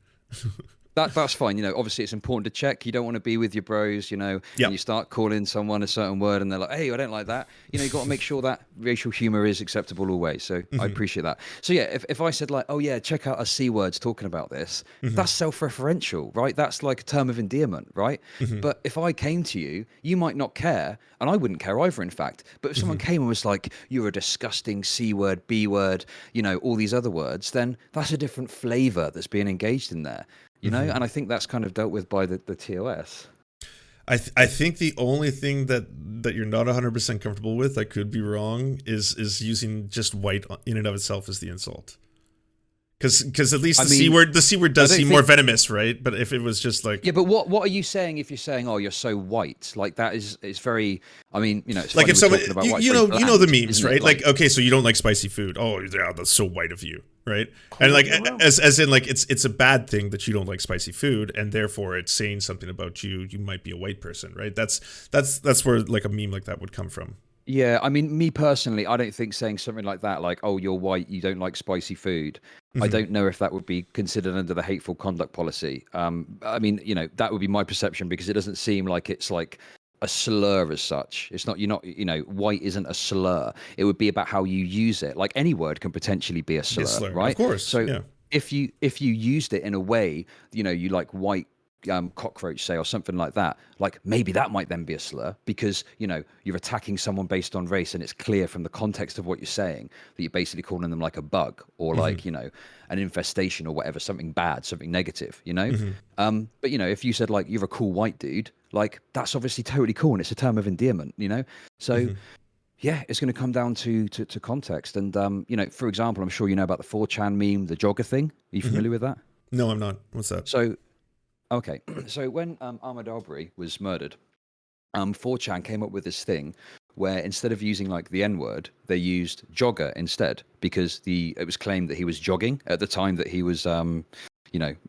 That's fine. Obviously it's important to check. You don't want to be with your bros, and you start calling someone a certain word and they're like, hey, I don't like that. You got to make sure that racial humor is acceptable always. So I appreciate that. So yeah, if I said like, oh yeah, check out our C words talking about this, that's self-referential, right? That's like a term of endearment, right? But if I came to you, you might not care, and I wouldn't care either, in fact. But if someone came and was like, you're a disgusting C word, B word, all these other words, then that's a different flavor that's being engaged in there. And I think that's kind of dealt with by the TOS. I think the only thing that you're not 100% comfortable with, I could be wrong, is using just white in and of itself as the insult. Because at least the C word does seem more venomous, right? But if it was just like... Yeah, but what are you saying if you're saying, oh, you're so white? Like, that is, it's very... I mean, it's like if someone... about you know the memes, right? Like, okay, so you don't like spicy food. Oh, yeah, that's so white of you, right? And like, as in like, it's a bad thing that you don't like spicy food, and therefore it's saying something about you. You might be a white person, right? That's where like a meme like that would come from. Yeah, I mean, me personally, I don't think saying something like that, like, oh, you're white, you don't like spicy food. I don't know if that would be considered under the hateful conduct policy. I mean, that would be my perception, because it doesn't seem like it's like a slur as such. It's not, white isn't a slur. It would be about how you use it. Like any word can potentially be a slur, right? Of course. So yeah. if you used it in a way, you like white cockroach, say, or something like that, like maybe that might then be a slur, because you're attacking someone based on race, and it's clear from the context of what you're saying that you're basically calling them like a bug, or like an infestation, or whatever, something bad, something negative, but if you said like you're a cool white dude, like that's obviously totally cool, and it's a term of endearment, so yeah, it's going to come down to context. And for example, I'm sure you know about the 4chan meme, the jogger thing. Are you familiar with that? No, I'm not. What's that? So okay, so when Ahmaud Arbery was murdered, 4chan came up with this thing where instead of using like the N-word, they used jogger instead, because it was claimed that he was jogging at the time that he was,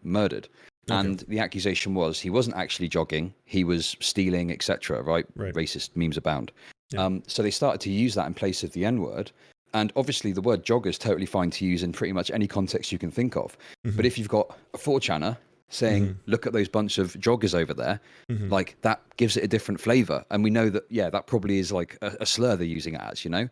murdered. Okay. And the accusation was he wasn't actually jogging, he was stealing, etc. Right? Racist memes abound. Yeah. So they started to use that in place of the N-word. And obviously the word jogger is totally fine to use in pretty much any context you can think of. But if you've got a 4chaner saying, look at those bunch of joggers over there, like that gives it a different flavor. And we know that, yeah, that probably is like a slur they're using it as, And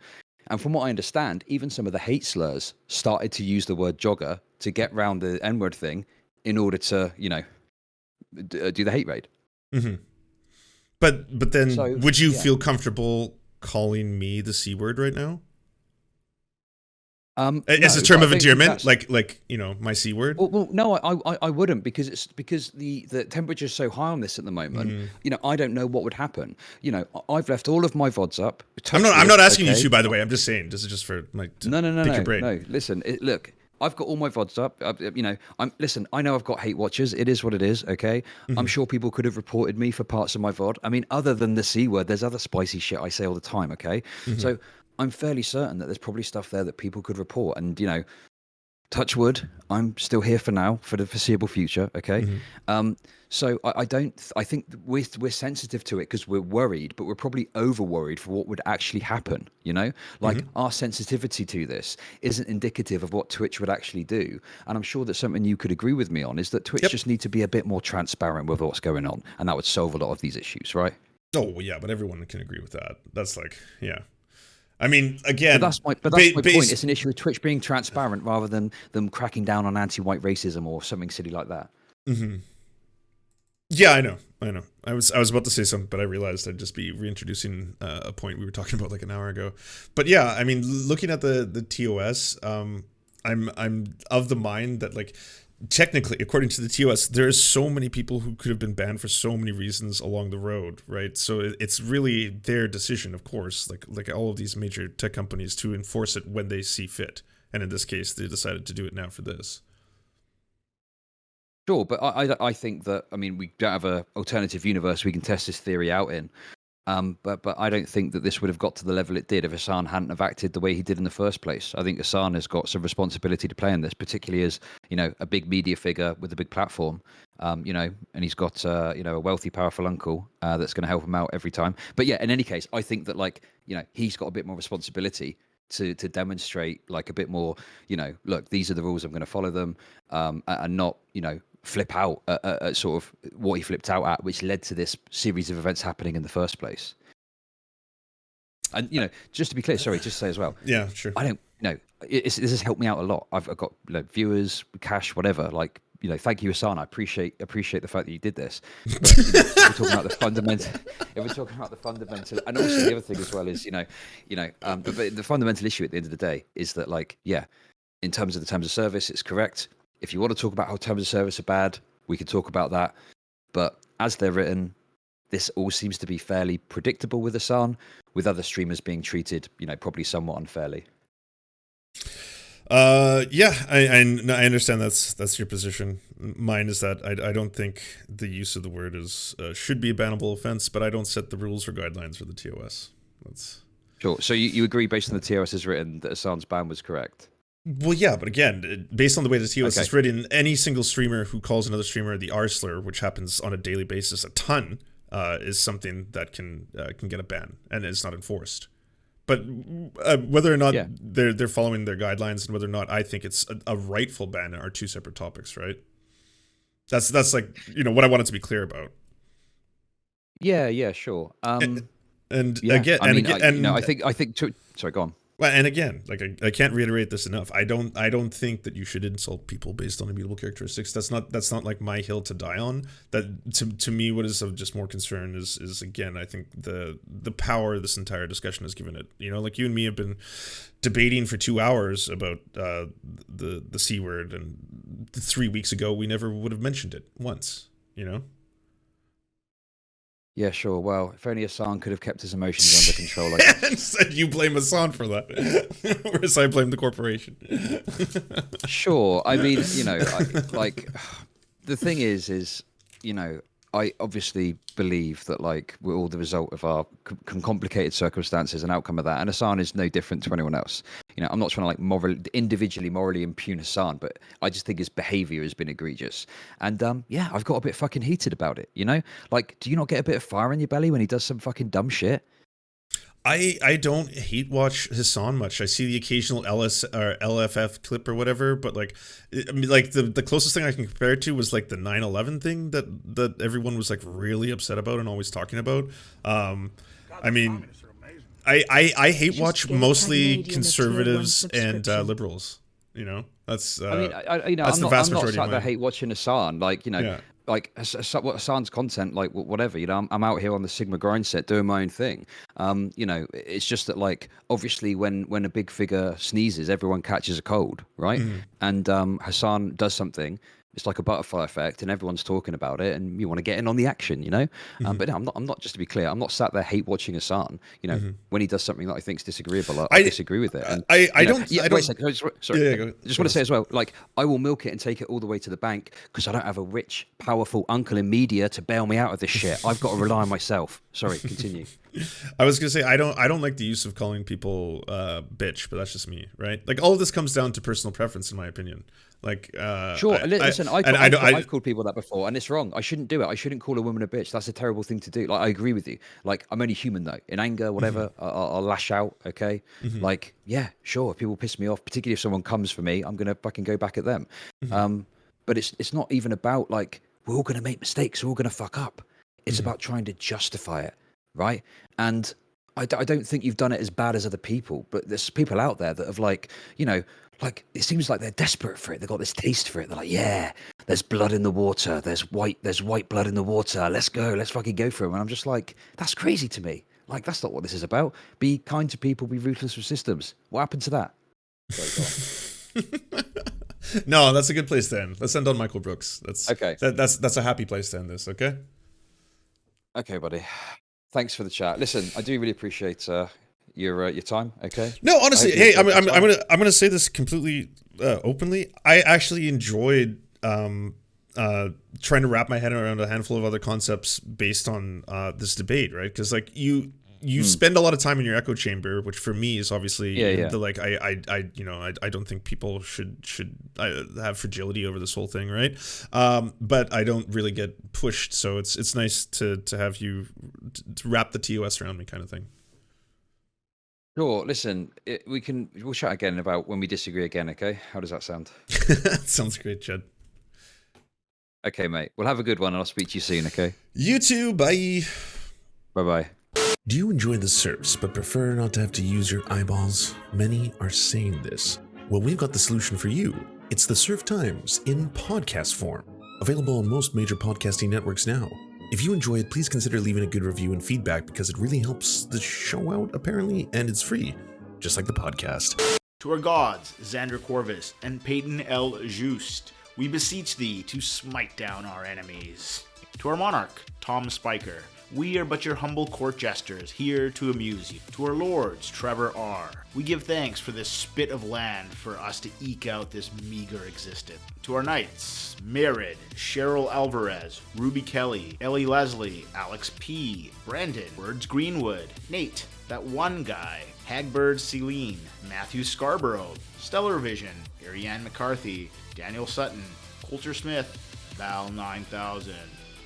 from what I understand, even some of the hate slurs started to use the word jogger to get round the N-word thing in order to, do the hate raid. But then would you feel comfortable calling me the C word right now? As a term of endearment, like my C word. Well, no, I wouldn't, because the temperature is so high on this at the moment. I don't know what would happen. I've left all of my VODs up. I'm not asking you to, by the way. I'm just saying this is just for like no. Listen, look, I've got all my VODs up. Listen, I know I've got hate watchers. It is what it is. Okay, I'm sure people could have reported me for parts of my VOD. I mean, other than the C word, there's other spicy shit I say all the time. Okay, so I'm fairly certain that there's probably stuff there that people could report. And, touch wood, I'm still here for now, for the foreseeable future. Okay. So I think we're sensitive to it because we're worried, but we're probably over worried for what would actually happen. Like our sensitivity to this isn't indicative of what Twitch would actually do. And I'm sure that something you could agree with me on is that Twitch just need to be a bit more transparent with what's going on. And that would solve a lot of these issues, right? Oh, well, yeah, but everyone can agree with that. That's like, yeah. I mean, again, but that's my point. It's an issue with Twitch being transparent rather than them cracking down on anti-white racism or something silly like that. Yeah, I know. I was about to say something, but I realized I'd just be reintroducing a point we were talking about like an hour ago. But yeah, I mean, looking at the TOS, I'm of the mind that like technically, according to the TOS, there's so many people who could have been banned for so many reasons along the road, right? So it's really their decision, of course, like all of these major tech companies, to enforce it when they see fit. And in this case, they decided to do it now for this. Sure, but I think that, I mean, we don't have an alternative universe we can test this theory out in. But I don't think that this would have got to the level it did if Hassan hadn't have acted the way he did in the first place. I think Hassan has got some responsibility to play in this, particularly as, a big media figure with a big platform, and he's got, a wealthy, powerful uncle that's going to help him out every time. But yeah, in any case, I think that he's got a bit more responsibility to demonstrate like a bit more, look, these are the rules, I'm going to follow them, and not, flip out at sort of what he flipped out at, which led to this series of events happening in the first place. And just to be clear, sorry, just to say as well. Yeah, sure. I don't this has helped me out a lot. I've got viewers, cash, whatever. Like thank you, Hasan. I appreciate the fact that you did this. But, if we're talking about the fundamental, and also the other thing as well is but the fundamental issue at the end of the day is that in terms of the terms of service, it's correct. If you want to talk about how terms of service are bad, we can talk about that. But as they're written, this all seems to be fairly predictable with Hasan, with other streamers being treated, probably somewhat unfairly. Yeah, I understand that's your position. Mine is that I don't think the use of the word is should be a bannable offense, but I don't set the rules or guidelines for the TOS. That's sure. So you agree, based on the TOS as written, that Hasan's ban was correct? Well, yeah, but again, based on the way the TOS is written, any single streamer who calls another streamer the R slur, which happens on a daily basis a ton, is something that can get a ban, and it's not enforced. But whether or not they're following their guidelines and whether or not I think it's a rightful ban are two separate topics, right? That's like what I wanted to be clear about. Yeah, sure. Again, I think. Sorry, go on. Well, and again, I can't reiterate this enough. I don't think that you should insult people based on immutable characteristics. That's not like my hill to die on. That to me, what is of just more concern is again, I think the power this entire discussion has given it. Like you and me have been debating for 2 hours about the C word, and 3 weeks ago we never would have mentioned it once. Yeah, sure. Well, if only Hasan could have kept his emotions under control. Like said you blame Hasan for that, whereas I blame the corporation. Sure. I mean, the thing is, I obviously believe that we're all the result of our complicated circumstances and outcome of that. And Hasan is no different to anyone else. I'm not trying to individually morally impugn Hasan, but I just think his behavior has been egregious. And I've got a bit fucking heated about it. Do you not get a bit of fire in your belly when he does some fucking dumb shit? I don't hate watch Hasan much. I see the occasional LS or LFF clip or whatever, but the closest thing I can compare it to was the 9/11 thing that everyone was really upset about and always talking about. I mean, I hate watch mostly conservatives and liberals. That's I'm that's the vast majority of I hate watching Hasan. Hasan's content, whatever. I'm out here on the Sigma grind set doing my own thing. It's just that obviously when a big figure sneezes, everyone catches a cold, right? Mm-hmm. And Hasan does something. It's like a butterfly effect, and everyone's talking about it, and you want to get in on the action, Mm-hmm. But no, I'm not. Just to be clear, I'm not sat there hate watching Hasan. Mm-hmm. When he does something that I think is disagreeable, I disagree with it. And, I don't. Wait a second. Sorry. Yeah, I just want to say as well, I will milk it and take it all the way to the bank because I don't have a rich, powerful uncle in media to bail me out of this shit. I've got to rely on myself. Sorry, continue. I was gonna say I don't like the use of calling people bitch, but that's just me, right? All of this comes down to personal preference, in my opinion. Sure. Listen, I've called people that before, and it's wrong. I shouldn't do it. I shouldn't call a woman a bitch. That's a terrible thing to do. I agree with you. I'm only human though. In anger, whatever, mm-hmm. I'll lash out. Okay. Mm-hmm. Yeah, sure. If people piss me off, particularly if someone comes for me, I'm gonna fucking go back at them. Mm-hmm. But it's not even about we're all gonna make mistakes. We're all gonna fuck up. It's mm-hmm. about trying to justify it, right? And I don't think you've done it as bad as other people, but there's people out there that have it seems like they're desperate for it. They've got this taste for it. They're like, yeah, there's blood in the water. There's white blood in the water. Let's go. Let's fucking go for it. And I'm just that's crazy to me. That's not what this is about. Be kind to people. Be ruthless with systems. What happened to that? Sorry, no, that's a good place to end. Let's end on Michael Brooks. That's okay. That's a happy place to end this. Okay. Okay, buddy. Thanks for the chat. Listen, I do really appreciate your time. Okay. No, honestly, hey, I'm gonna say this completely openly. I actually enjoyed trying to wrap my head around a handful of other concepts based on this debate, right? Because you spend a lot of time in your echo chamber, which for me is obviously I don't think people should have fragility over this whole thing, right? But I don't really get pushed, so it's nice to have you to wrap the TOS around me, kind of thing. Sure. Listen, we'll chat again about when we disagree again. Okay, how does that sound? Sounds great, Chud. Okay, mate. Well, have a good one, and I'll speak to you soon, okay? You too, bye. Bye-bye. Do you enjoy the Serfs but prefer not to have to use your eyeballs? Many are saying this. Well, we've got the solution for you. It's the Serf Times in podcast form, available on most major podcasting networks now. If you enjoy it, please consider leaving a good review and feedback because it really helps the show out, apparently, and it's free, just like the podcast. To our gods, Xander Corvus and Peyton L. Just, we beseech thee to smite down our enemies. To our monarch, Tom Spiker, we are but your humble court jesters, here to amuse you. To our lords, Trevor R., we give thanks for this spit of land for us to eke out this meager existence. To our knights, Merid, Cheryl Alvarez, Ruby Kelly, Ellie Leslie, Alex P., Brandon, Words Greenwood, Nate, that one guy, Hagbird Celine, Matthew Scarborough, Stellar Vision, Ariane McCarthy, Daniel Sutton, Coulter Smith, Val 9000,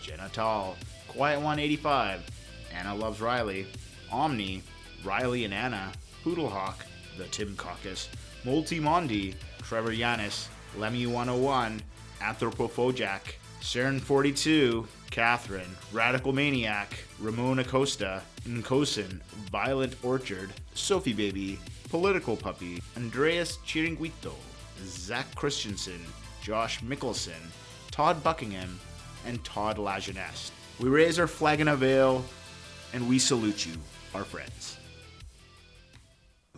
Jenna Tall, Quiet 185, Anna Loves Riley, Omni, Riley and Anna, Poodlehawk, The Tim Caucus, Multimondi, Trevor Yanis, Lemmy 101, Anthropophojak, Saren 42, Catherine, Radical Maniac, Ramon Acosta, Nkosin, Violent Orchard, Sophie Baby, Political Puppy, Andreas Chiringuito, Zach Christensen, Josh Mickelson, Todd Buckingham, and Todd Lajeunesse. We raise our flag in a veil, and we salute you, our friends.